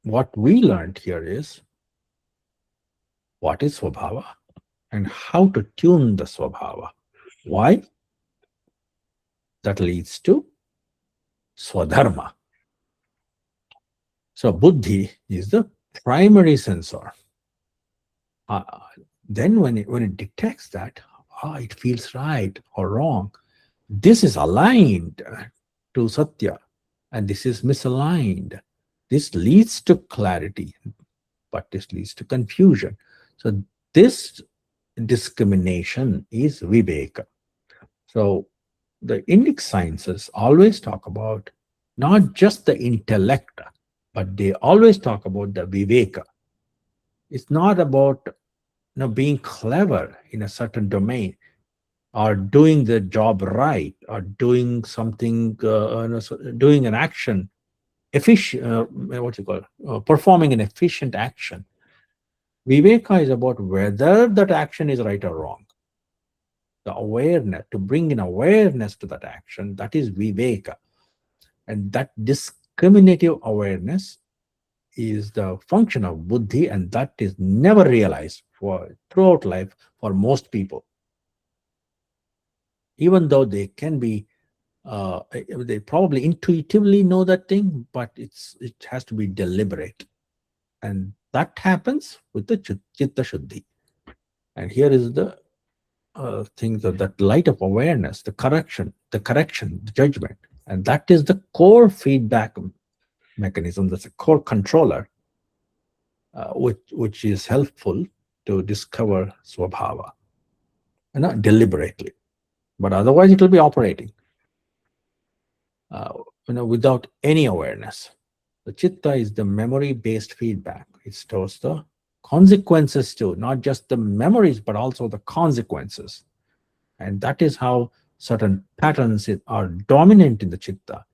what we learned here is what is swabhava and how to tune the swabhava. Why? That leads to swadharma. So buddhi is the primary sensor. Then when it detects that, it feels right or wrong, this is aligned to satya and this is misaligned. This leads to clarity, but this leads to confusion. So this discrimination is viveka. So the Indic sciences always talk about not just the intellect, but they always talk about the viveka. It's not about being clever in a certain domain or doing the job right or doing something, doing an action efficient, performing an efficient action. Viveka is about whether that action is right or wrong. The awareness, to bring in awareness to that action, that is viveka. And that discriminative awareness is the function of buddhi, and that is never realized throughout life for most people. Even though they can be, they probably intuitively know that thing, but it has to be deliberate. And that happens with the chitta shuddhi. And here is the thing that light of awareness, the correction, the judgment. And that is the core feedback mechanism, that's a core controller, which is helpful to discover swabhava. And not deliberately, but otherwise it will be operating without any awareness. The chitta is the memory-based feedback. It stores the consequences too, not just the memories, but also the consequences. And that is how certain patterns are dominant in the chitta.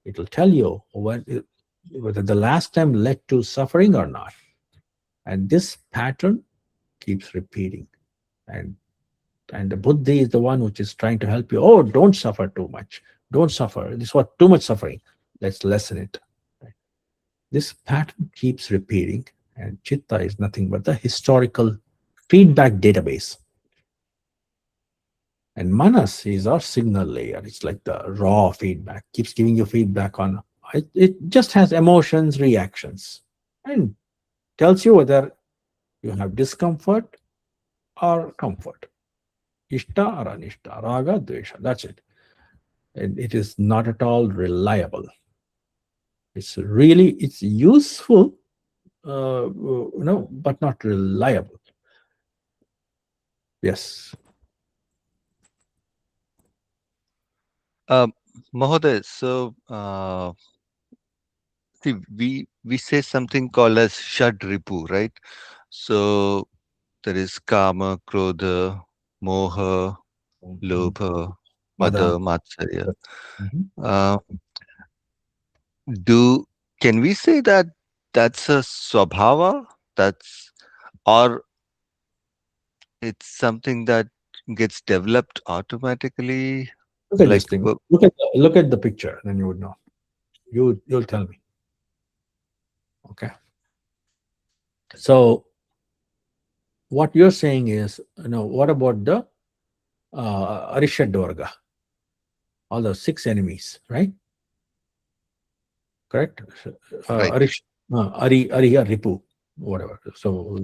It will tell you whether the last time led to suffering or not. And this pattern keeps repeating. And the buddhi is the one which is trying to help you. Oh, don't suffer too much. Don't suffer. This was too much suffering. Let's lessen it. Right? This pattern keeps repeating, and chitta is nothing but the historical feedback database. And manas is our signal layer. It's like the raw feedback, keeps giving you feedback on it. It just has emotions, reactions, and tells you whether you have discomfort or comfort, ishta or anishta, raga, dvesha. That's it. And it is not at all reliable. It's useful, but not reliable. Yes.
Um, Mahoday, so see, we say something called as Shad Ripu, right? So there is Kama, Krodha, Moha, Lobha,
Mada.
Mada, Matsarya.
Mhm.
Uh, do can we say that that's a swabhava? That's or it's something that gets developed automatically?
Look at this
Like,
thing. Look at the picture, then you would know. You'll tell me. Okay. So what you're saying is, what about the Arishadvarga? All the six enemies, right? Correct?
right,
Arish, Ariya, Ripu, whatever. So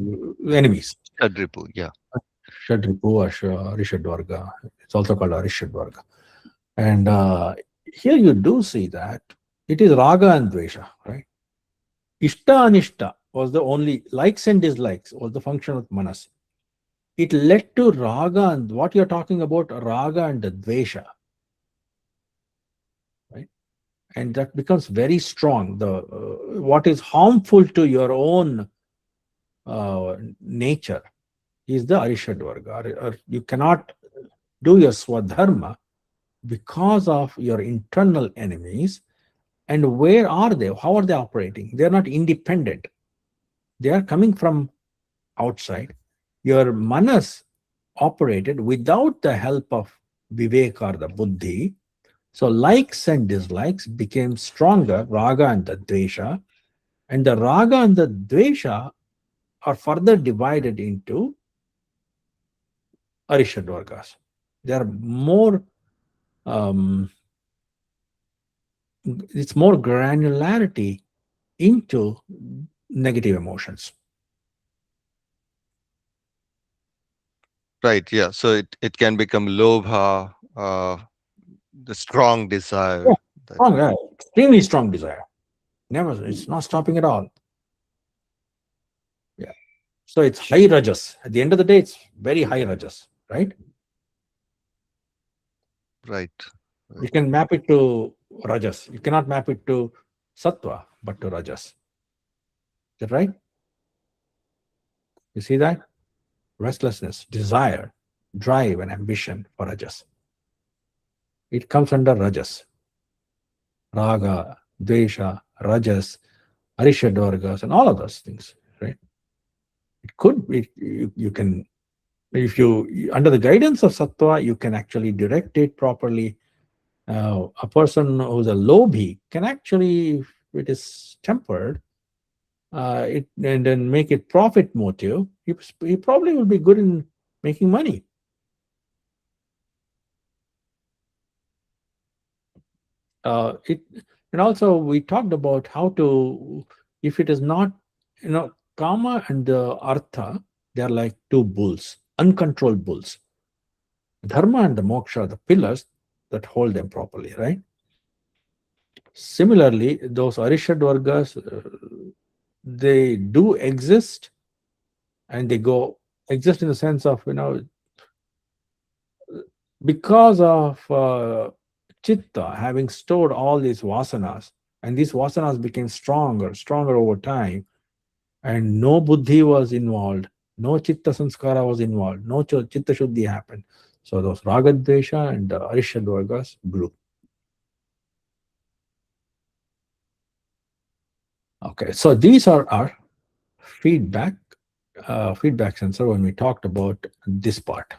enemies.
Shad Ripu, yeah.
Shadripu or Arishadvarga. It's also called Arishadvarga. And here you do see that it is Raga and Dvesha, right? Ishta Anishta was the only likes and dislikes was the function of Manas. It led to Raga, and what you're talking about, Raga and Dvesha, right? And that becomes very strong. The what is harmful to your own nature is the Arishadvarga. You cannot do your Swadharma because of your internal enemies. And where are they? How are they operating? They are not independent. They are coming from outside. Your manas operated without the help of vivek or the buddhi. So likes and dislikes became stronger, raga and the dvesha. And the raga and the dvesha are further divided into arishadvargas. They are more, it's more granularity into negative emotions.
Right, yeah. So it can become lobha, the strong desire.
Yeah,
That,
strong, yeah, extremely strong desire. Never, it's not stopping at all. Yeah. So it's high rajas. At the end of the day, it's very high rajas, right?
right,
You
right,
can map it to rajas. You cannot map it to sattva, but to rajas. Is that right? You see that? Restlessness, desire, drive, and ambition for rajas. It comes under rajas. Raga, dvesha, rajas, arishadvargas, and all of those things, right? It could be, you can, if you, under the guidance of sattva, you can actually direct it properly. A person who's a lobhi can actually, if it is tempered, and then make it profit motive, he probably will be good in making money. It and also we talked about how to, if it is not, kama and the artha, they are like two bulls, uncontrolled bulls. Dharma and the moksha are the pillars that hold them properly, right? Similarly, those arishadvargas, they do exist, and they go exist in the sense of, because of chitta having stored all these vasanas, and these vasanas became stronger over time, and no buddhi was involved, no chitta sanskara was involved, no chitta shuddhi happened. So those ragadvesha and arishadvargas grew. Okay, so these are our feedback sensor when we talked about this part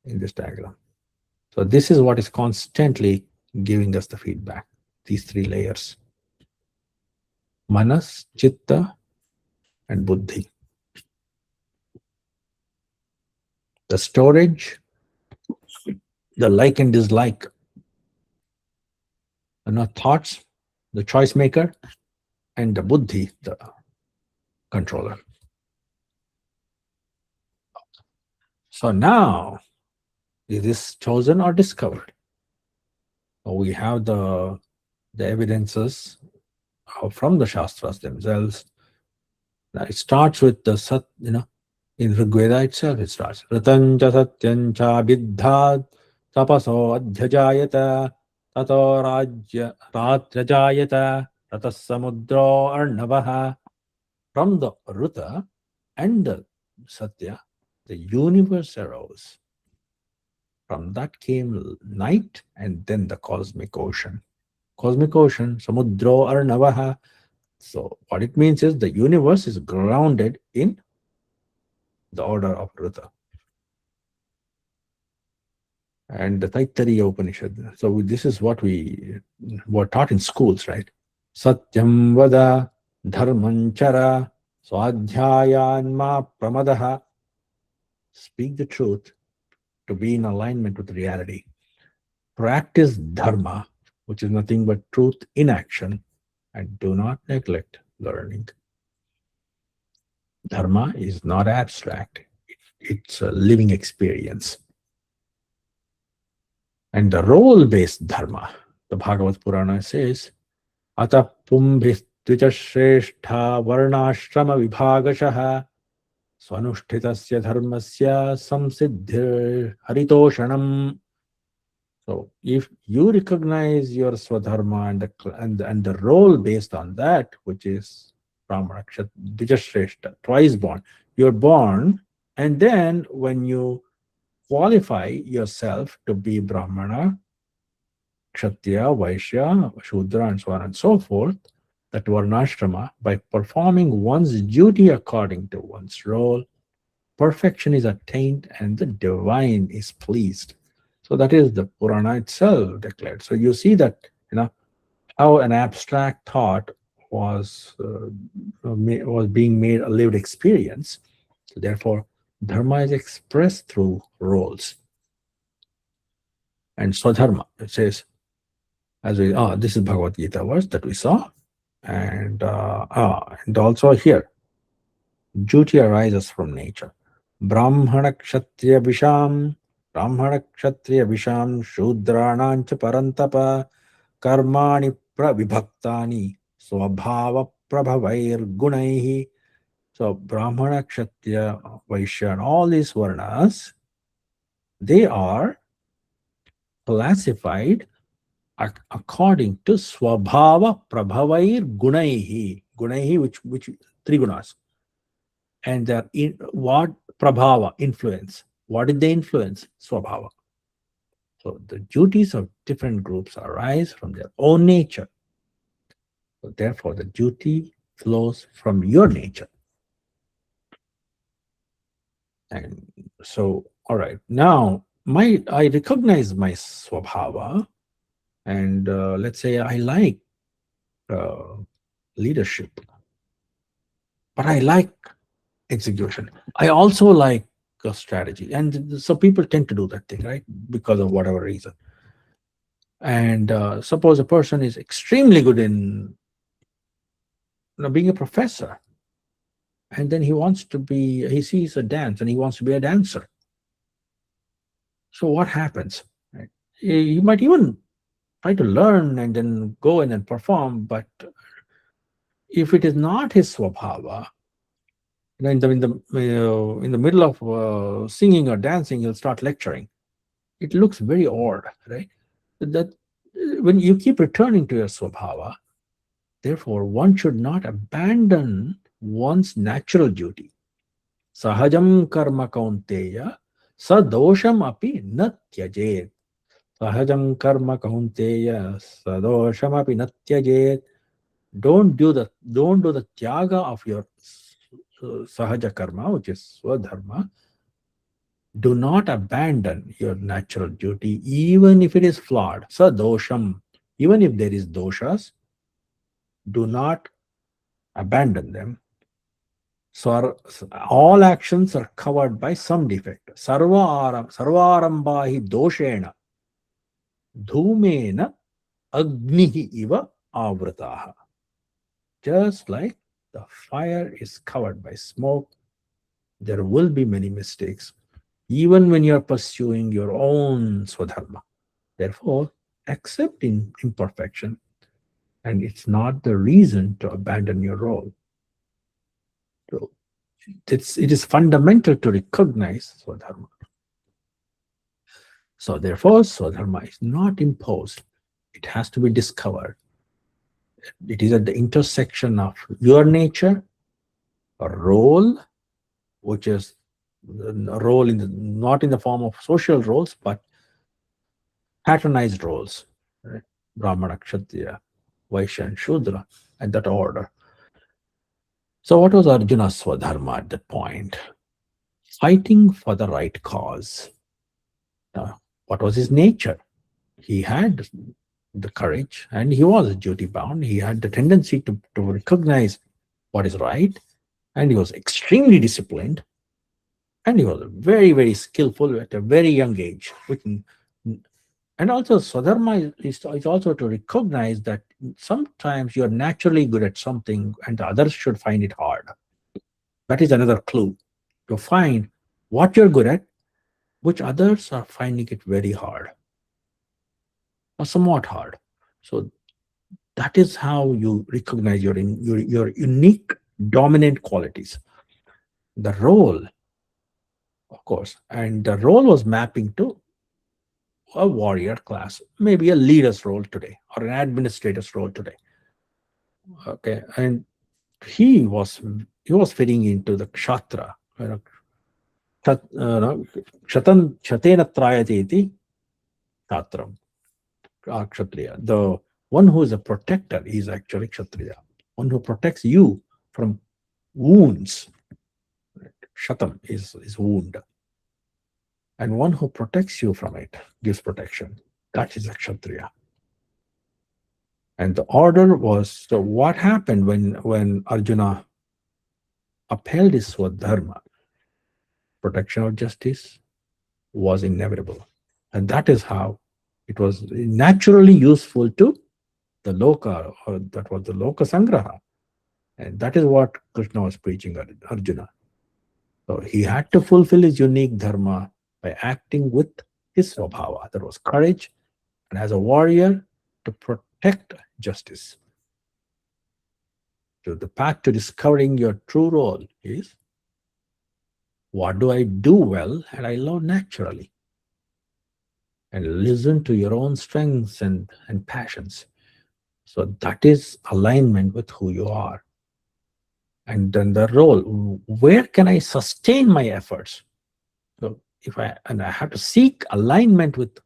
in this diagram. So this is what is constantly giving us the feedback, these three layers: manas, chitta, and buddhi. The storage, the like and dislike, thoughts, the choice maker, and the buddhi, the controller. So now, is this chosen or discovered? So we have the evidences from the Shastras themselves. Now it starts with the Sat, in Rigveda itself it starts. Ratancha satyancha biddhad tapaso adhyajayata tato ratrajayata tatas samudro arnavaha. From the Ruta and the Satya, the universe arose. From that came night and then the cosmic ocean. Cosmic ocean, samudro arnavaha. So what it means is the universe is grounded in the order of Ruta. And the Taittiriya Upanishad. So this is what we were taught in schools, right? Satyam vada dharmanchara swadhyayanma pramadaha. Speak the truth to be in alignment with reality. Practice dharma, which is nothing but truth in action, and do not neglect learning. Dharma is not abstract. It's a living experience. And the role-based dharma, the Bhagavad Purana says, Ata pumbhis dvijashrestha varnashrama vibhagashaha swanushthitasya dharmasya samsiddhir haritoshanam. So if you recognize your swadharma and the role based on that, which is Brahmana, Dvijashrestha, twice born, you're born, and then when you qualify yourself to be Brahmana, Kshatriya, Vaishya, Shudra, and so on and so forth, that Varnashrama, by performing one's duty according to one's role, perfection is attained and the divine is pleased. So that is the Purana itself declared. So you see that, how an abstract thought was being made a lived experience. So therefore, dharma is expressed through roles. And Swadharma, it says, this is Bhagavad Gita verse that we saw. And also here, duty arises from nature. Brahmana Kshatriya Visham Shudranancha Parantapa Karmani Pravibhaktani Swabhava Prabhavair Gunaihi. So Brahmana, Kshatriya, Vaishya, and all these varnas, they are classified according to Swabhava Prabhavair Gunaihi. Gunaihi, which three gunas. And they're in what Prabhava, influence. What did they influence? Swabhava. So the duties of different groups arise from their own nature. So therefore, the duty flows from your nature. And so, all right, now I recognize my Swabhava, and let's say I like leadership, but I like execution. I also like strategy, and so people tend to do that thing, right? Because of whatever reason. And suppose a person is extremely good in being a professor, and then he sees a dance and he wants to be a dancer. So what happens? Right? He might even try to learn and then go and then perform, but if it is not his swabhava, in the middle of singing or dancing, he'll start lecturing. It looks very odd, right? That when you keep returning to your swabhava, therefore one should not abandon one's natural duty. Sahajam karma kaunteya sadosham api na tyajet. Sahajam karma kaunteya sadosham api na tyajet. Don't do the tyaga of your sahaja karma, which is swadharma. Do not abandon your natural duty, even if it is flawed. Sadosham, even if there is doshas, do not abandon them. So all actions are covered by some defect. Sarvarambahi doshena dhumena agnihi iva avrataha. Just like the fire is covered by smoke, there will be many mistakes, even when you're pursuing your own swadharma. Therefore, accept imperfection, and it's not the reason to abandon your role. So it is fundamental to recognize swadharma. So therefore, swadharma is not imposed. It has to be discovered. It is at the intersection of your nature, a role, which is a role not in the form of social roles, but patronized roles, right? Brahmana, Kshatriya, Vaishya, and Shudra, and that order. So what was Arjuna's swadharma at that point? Fighting for the right cause. Now, what was his nature? He had the courage and he was duty bound. He had the tendency to recognize what is right, and he was extremely disciplined, and he was very, very skillful at a very young age. And also, swadharma is also to recognize that sometimes you're naturally good at something and others should find it hard. That is another clue, to find what you're good at, which others are finding it very hard or somewhat hard. So that is how you recognize your unique dominant qualities. The role, of course, and the role was mapping to a warrior class, maybe a leader's role today or an administrator's role today. Okay, and he was fitting into the kshatra. Shatena trayate iti kshatram. Kshatriya. The one who is a protector is actually Kshatriya. One who protects you from wounds. Shatam is wound. And one who protects you from it, gives protection. That is a Kshatriya. And the order was, so what happened when Arjuna upheld his swadharma? Protection of justice was inevitable. And that is how it was naturally useful to the loka, or that was the loka sangraha. And that is what Krishna was preaching Arjuna. So he had to fulfill his unique dharma by acting with his swabhava. That was courage, and as a warrior, to protect justice. So the path to discovering your true role is, what do I do well and I love naturally? And listen to your own strengths and passions. So that is alignment with who you are. And then the role, where can I sustain my efforts? So I have to seek alignment with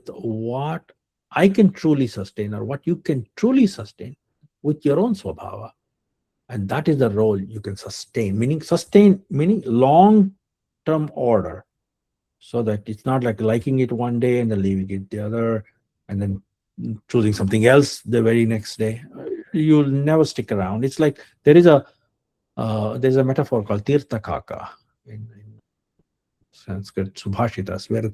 what I can truly sustain, or what you can truly sustain with your own swabhava. And that is the role you can sustain, meaning long-term order, so that it's not like liking it one day and then leaving it the other, and then choosing something else the very next day. You'll never stick around. It's like there's a metaphor called tirtha kaka in Sanskrit Subhashitas, where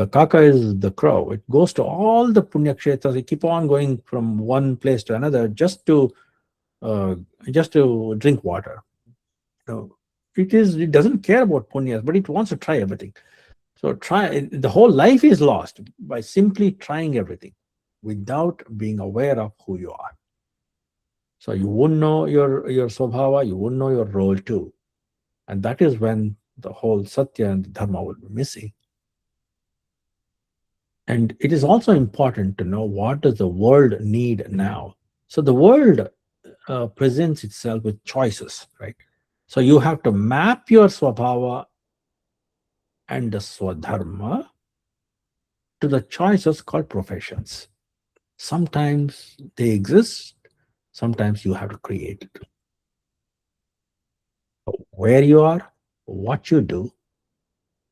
kaka is the crow. It goes to all the punya kshetras. It keep on going from one place to another just to drink water. So it doesn't care about punyas, but it wants to try everything. So the whole life is lost by simply trying everything without being aware of who you are. So you won't know your swabhava, you won't know your role too. And that is when the whole satya and dharma will be missing. And it is also important to know, what does the world need now? So the world presents itself with choices, right? So you have to map your swabhava and the swadharma to the choices called professions. Sometimes they exist, sometimes you have to create it. Where you are, what you do,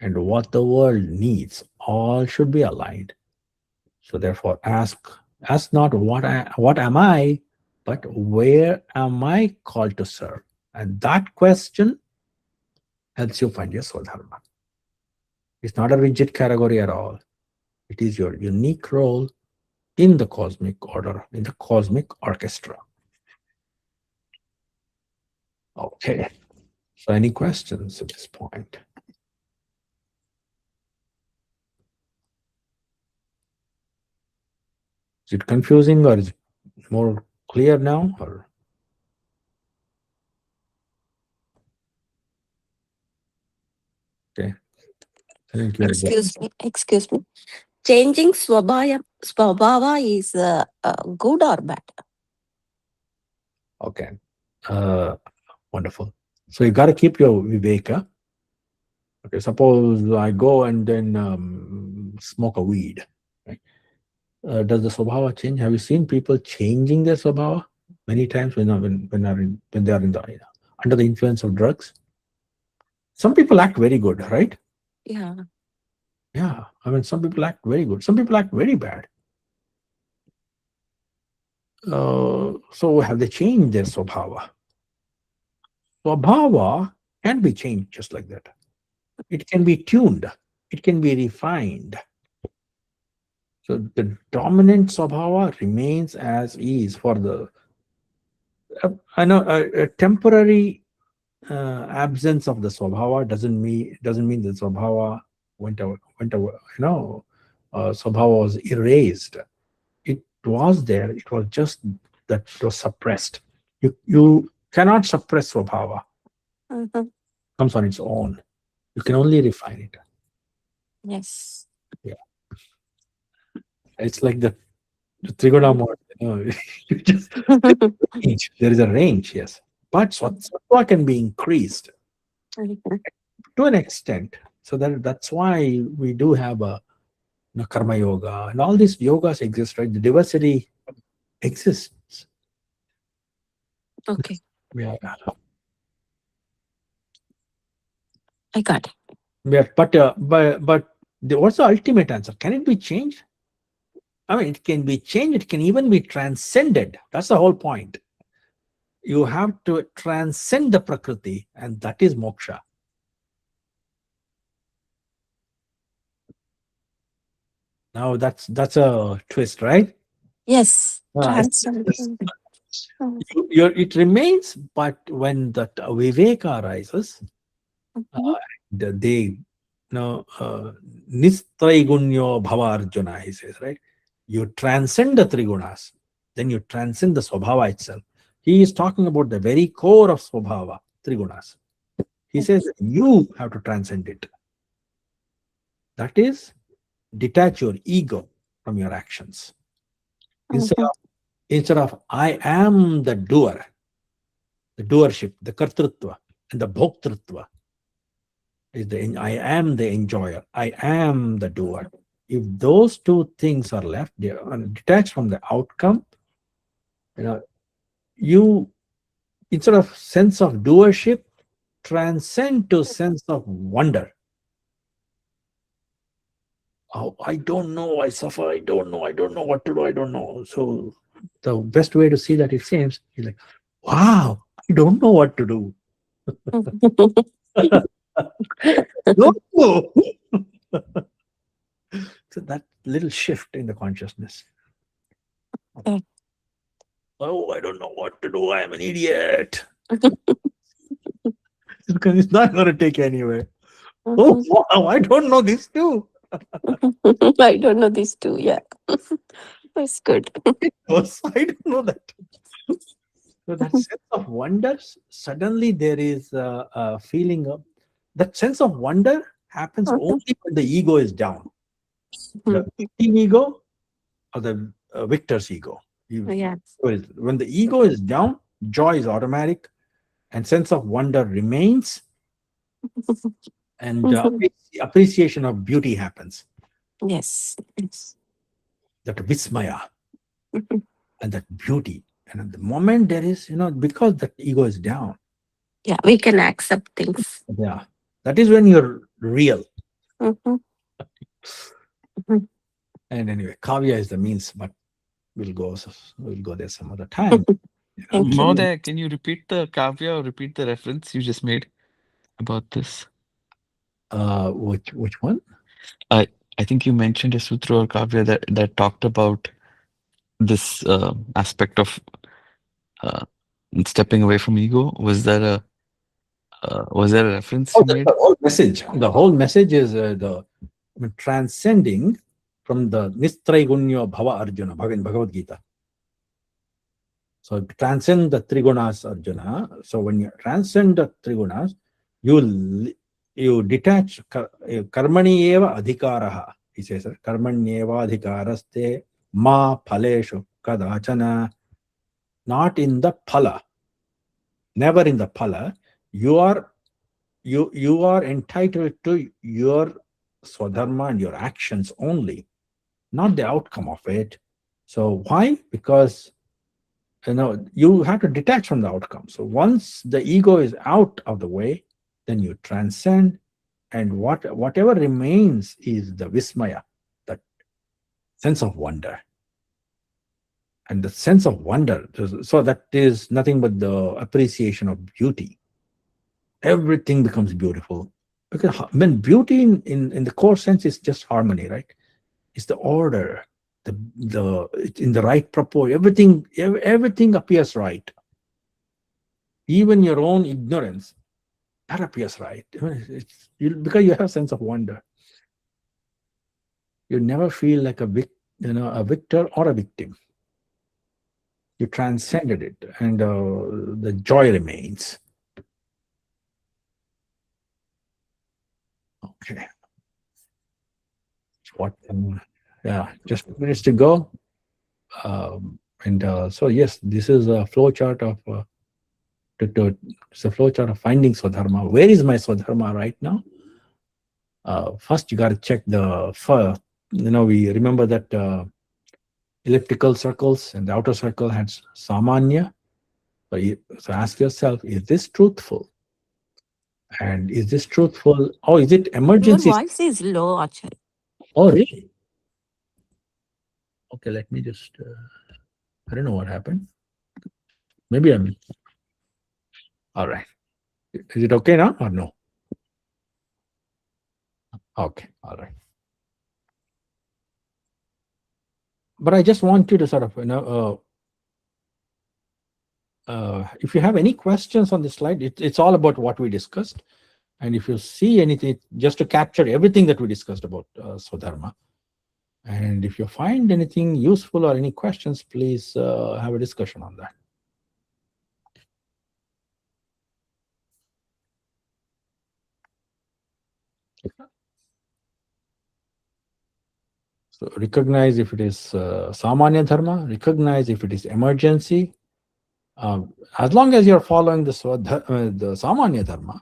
and what the world needs, all should be aligned. So therefore, ask not what am I, but where am I called to serve? And that question helps you find your soul dharma. It's not a rigid category at all. It is your unique role in the cosmic order, in the cosmic orchestra. Okay. So any questions at this point? Is it confusing or is it more clear now? Or okay. Thank you.
Excuse me. Changing swabhava is good or bad?
Okay. Wonderful. So you got to keep your viveka. Okay. Suppose I go and then smoke a weed. Right? Does the swabhava change? Have you seen people changing their swabhava many times when they are in the under the influence of drugs? Some people act very good, right?
Yeah.
Yeah. I mean, some people act very good. Some people act very bad. So have they changed their swabhava? Swabhava can be changed just like that. It can be tuned. It can be refined. So the dominant swabhava remains as is for the I know a temporary absence of the swabhava doesn't mean the swabhava went away. Swabhava was erased. It was there. It was just that it was suppressed. You cannot suppress swabhava.
Mhm.
Comes on its own. You can only refine it.
Yes.
Yeah. It's like the Trigona model. You just range. There is a range, yes. But sattva can be increased
Mhm.
to an extent. So that's why we do have a karma yoga and all these yogas exist, right? The diversity exists.
Okay.
Yeah.
I got it.
Yeah, but what's the ultimate answer? Can it be changed? I mean, it can be changed. It can even be transcended. That's the whole point. You have to transcend the prakriti, and that is moksha. Now that's a twist, right?
Yes.
It's-
Transcendent. Mhm.
it remains, but when that viveka arises, they nistraigunyo bhava arjuna, he says, right? You transcend the trigunas, then you transcend the swabhava itself. He is talking about the very core of swabhava, trigunas. He says you have to transcend it. That is, detach your ego from your actions. Instead of I am the doer, the doership, the kartrutva, and the bhoktrutva is I am the enjoyer, I am the doer. If those two things are left, they are detached from the outcome. You instead of sense of doership, transcend to sense of wonder. Oh, I don't know, I suffer, I don't know what to do, I don't know. So the best way to see that, it seems, is like, wow, I don't know what to do. No. So that little shift in the consciousness.
Okay.
Oh, I don't know what to do. I am an idiot. Because it's not going to take anywhere. Oh, wow, I don't know this too.
I don't know these two. Yeah. That's good.
I don't know that. So that sense of wonder, suddenly there is a feeling of that sense of wonder happens only when the ego is down. The victim ego or the victor's ego.
Yeah.
When the ego is down, joy is automatic and sense of wonder remains, and appreciation of beauty happens.
Yes. Yes.
That vismaya. and that beauty. And at the moment there is, because that ego is down,
Yeah, we can accept things.
yeah, that is when you're real.
Mhm. Mhm.
And anyway, kavya is the means, but we'll go there some other time.
Thank you.
Mahoday, can you repeat the kavya or repeat the reference you just made about this?
Which one?
I I think you mentioned a sutra or kavya that talked about this aspect of uh, stepping away from ego. Was there a reference
Oh,
you
that's
made?
the whole message. The whole message is transcending from the Nistraigunyo Bhava Arjuna, Bhagavad Gita. So transcend the trigunas, Arjuna. So when you transcend the trigunas, you detach karmani eva adhikaraha. He says, karmani eva adhikaraste ma phaleshu kadachana. Not in the phala, never in the phala. You are entitled to your swadharma and your actions only, not the outcome of it. So why? Because you have to detach from the outcome. So once the ego is out of the way, then you transcend, and whatever remains is the vismaya, that sense of wonder. And the sense of wonder, so that is nothing but the appreciation of beauty. Everything becomes beautiful, because when beauty in the core sense is just harmony, right? It's the order, it's in the right proportion. Everything appears right. Even your own ignorance, that appears right. Because you have a sense of wonder. You never feel like a victor or a victim. You transcended it, and the joy remains. Okay. What? Yeah, just minutes to go. So yes, this is a flow chart of it's a flow chart of finding Swadharma. Where is my Swadharma right now? First, you got to check we remember that elliptical circles, and the outer circle had Samanya. So ask yourself, is this truthful? And is this truthful? Oh, is it
Your
emergency?
voice is low, Acharya.
Oh, really? Okay, let me just, I don't know what happened. Maybe I'm, all right. Is it okay now or no? Okay, all right. But I just want you to sort of, if you have any questions on this slide, it's all about what we discussed. And if you see anything, just to capture everything that we discussed about Swadharma. And if you find anything useful or any questions, please have a discussion on that. So recognize if it is Samanya Dharma, recognize if it is emergency. As long as you're following the Samanya Dharma,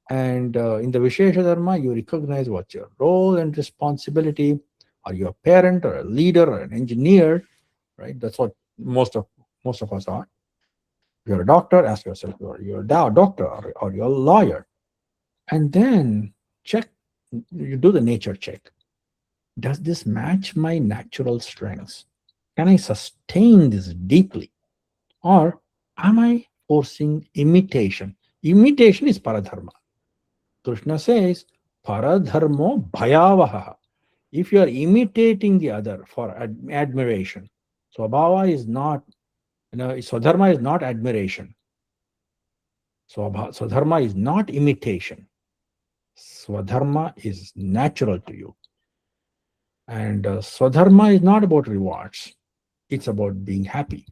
and in the Vishesha Dharma, you recognize what's your role and responsibility. Are you a parent or a leader or an engineer? Right? That's what most of us are. If you're a doctor, ask yourself, you're a doctor or you're a lawyer. And then check, you do the nature check. Does this match my natural strengths? Can I sustain this deeply? Or am I forcing imitation? Imitation is paradharma. Krishna says, paradharmo bhayavaha. If you are imitating the other for admiration, swabhava is not, swadharma is not admiration. Swadharma is not imitation. Swadharma is natural to you. And Swadharma is not about rewards. It's about being happy.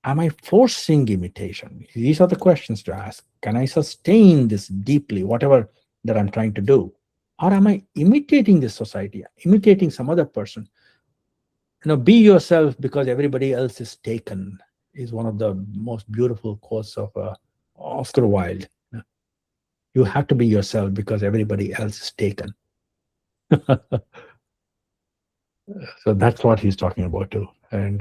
Am I forcing imitation? These are the questions to ask. Can I sustain this deeply, whatever that I'm trying to do? Or am I imitating this society, imitating some other person? Be yourself because everybody else is taken is one of the most beautiful quotes of Oscar Wilde. You have to be yourself because everybody else is taken. So that's what he's talking about too. And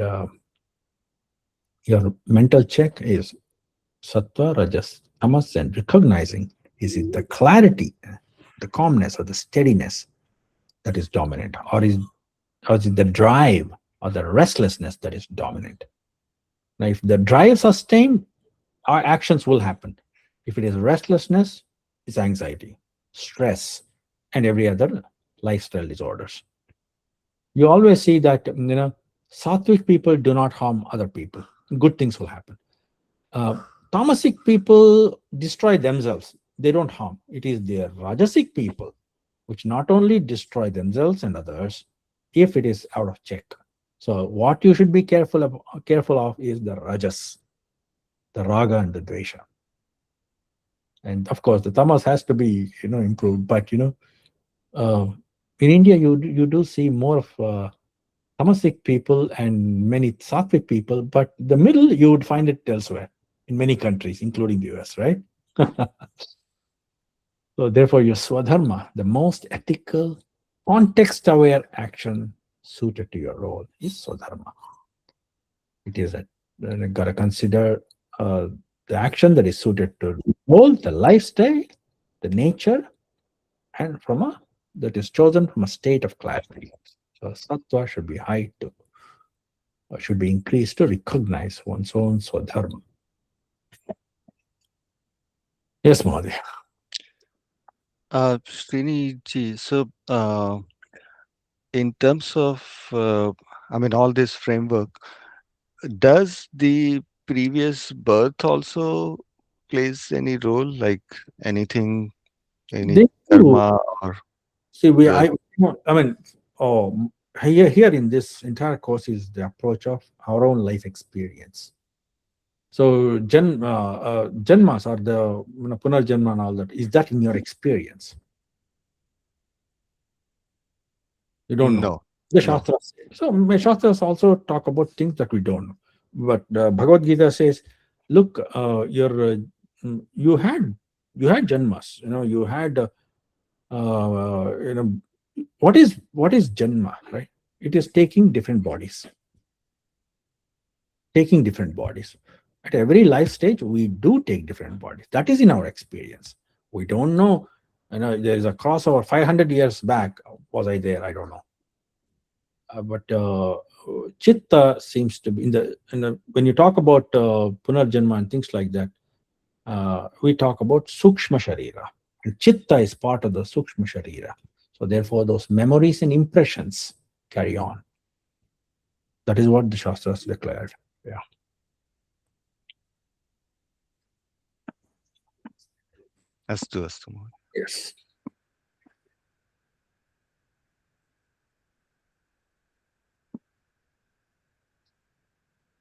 your mental check is sattva, rajas, tamas, and recognizing is it the clarity, the calmness, or the steadiness that is dominant, or is it the drive or the restlessness that is dominant? Now, if the drive sustained, our actions will happen. If it is restlessness, it's anxiety, stress, and every other lifestyle disorders. You always see that sattvic people do not harm other people. Good things will happen. Uh, Tamasic people destroy themselves. They don't harm. It is their rajasic people which not only destroy themselves and others if it is out of check. So what you should be careful of is the rajas, the raga and the dvesha. And of course, the tamas has to be improved. But uh, in India, you do see more of tamasic people and many sattvic people, but the middle you would find it elsewhere in many countries, including the US, right? So therefore, your swadharma, the most ethical, context-aware action suited to your role, is swadharma. It is that you got to consider the action that is suited to role, the lifestyle, the nature, and that is chosen from a state of clarity. So sattva should be high to, or should be increased to recognize one's own swadharma. Yes, Mahadev.
Srini ji, so in terms of, I mean, all this framework, does the previous birth also plays any role, like anything, any
They do.
karma or
See,
your?
I mean, here in this entire course is the approach of our own life experience. So, janmas or the punarjanma and all that, is that in your experience? You don't know.
No,
The
no.
Shastras. So, my Shastras also talk about things that we don't know. But Bhagavad Gita says, look, you had janmas. You had what is janma, right? It is taking different bodies. At every life stage we do take different bodies. That is in our experience. We don't know. There is a crossover 500 years back. Was I there? I don't know. But chitta seems to be when you talk about punarjanma and things like that, we talk about sukshma sharira, and chitta is part of the sukshma sharira. So therefore those memories and impressions carry on. That is what the Shastras declared. Yeah.
Astu, Astu.
Yes.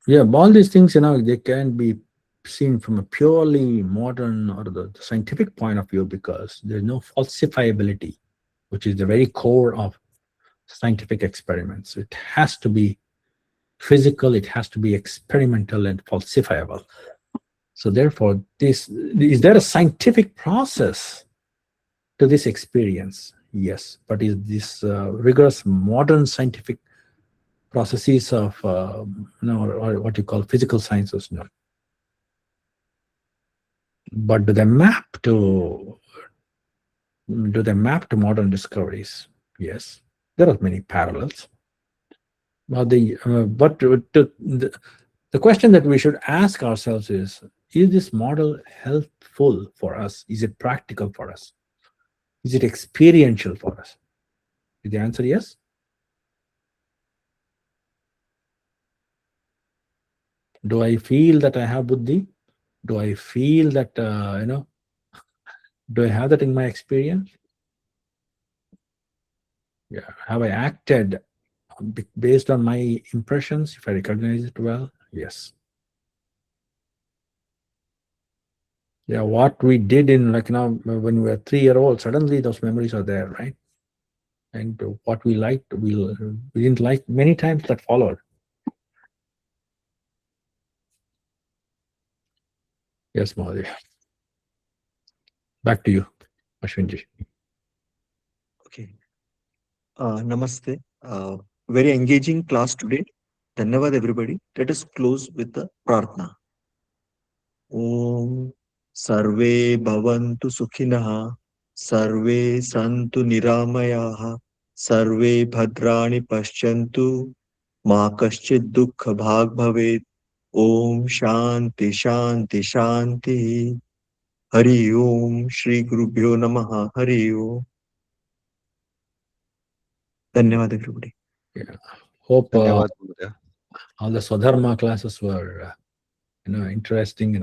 Yeah, all these things, they can be seen from a purely modern or the scientific point of view, because there's no falsifiability, which is the very core of scientific experiments. It has to be physical, it has to be experimental and falsifiable. So therefore, is there a scientific process to this experience? Yes, but is this rigorous modern scientific processes of or what you call physical sciences? No. But do they map to modern discoveries? Yes, there are many parallels. But the question that we should ask ourselves is this model helpful for us? Is it practical for us? Is it experiential for us? Is the answer yes? Do I feel that I have buddhi? Do I feel that, do I have that in my experience? Yeah. Have I acted based on my impressions? If I recognize it well, yes. Yeah, what we did in when we were 3-year-old, suddenly those memories are there, right? And what we liked, we didn't like many times that followed. Yes, Mahadev. Back to you, Ashwinji.
Okay. Namaste. Very engaging class today. Dhanyavad everybody. Let us close with the prarthana. Om Sarve Bhavantu Sukhinah, Sarve Santu Niramayaha, Sarve Bhadrani Paschantu, Ma Kaschid Dukkha Bhag Bhavet. Om Shanti Shanti Shanti. Hari Om Shri Gurubhyo Namaha. Hari Om. Dhanyavad everybody.
Yeah. Hope
Dhanyavad, Gurudev.
all the Swadharma classes were interesting.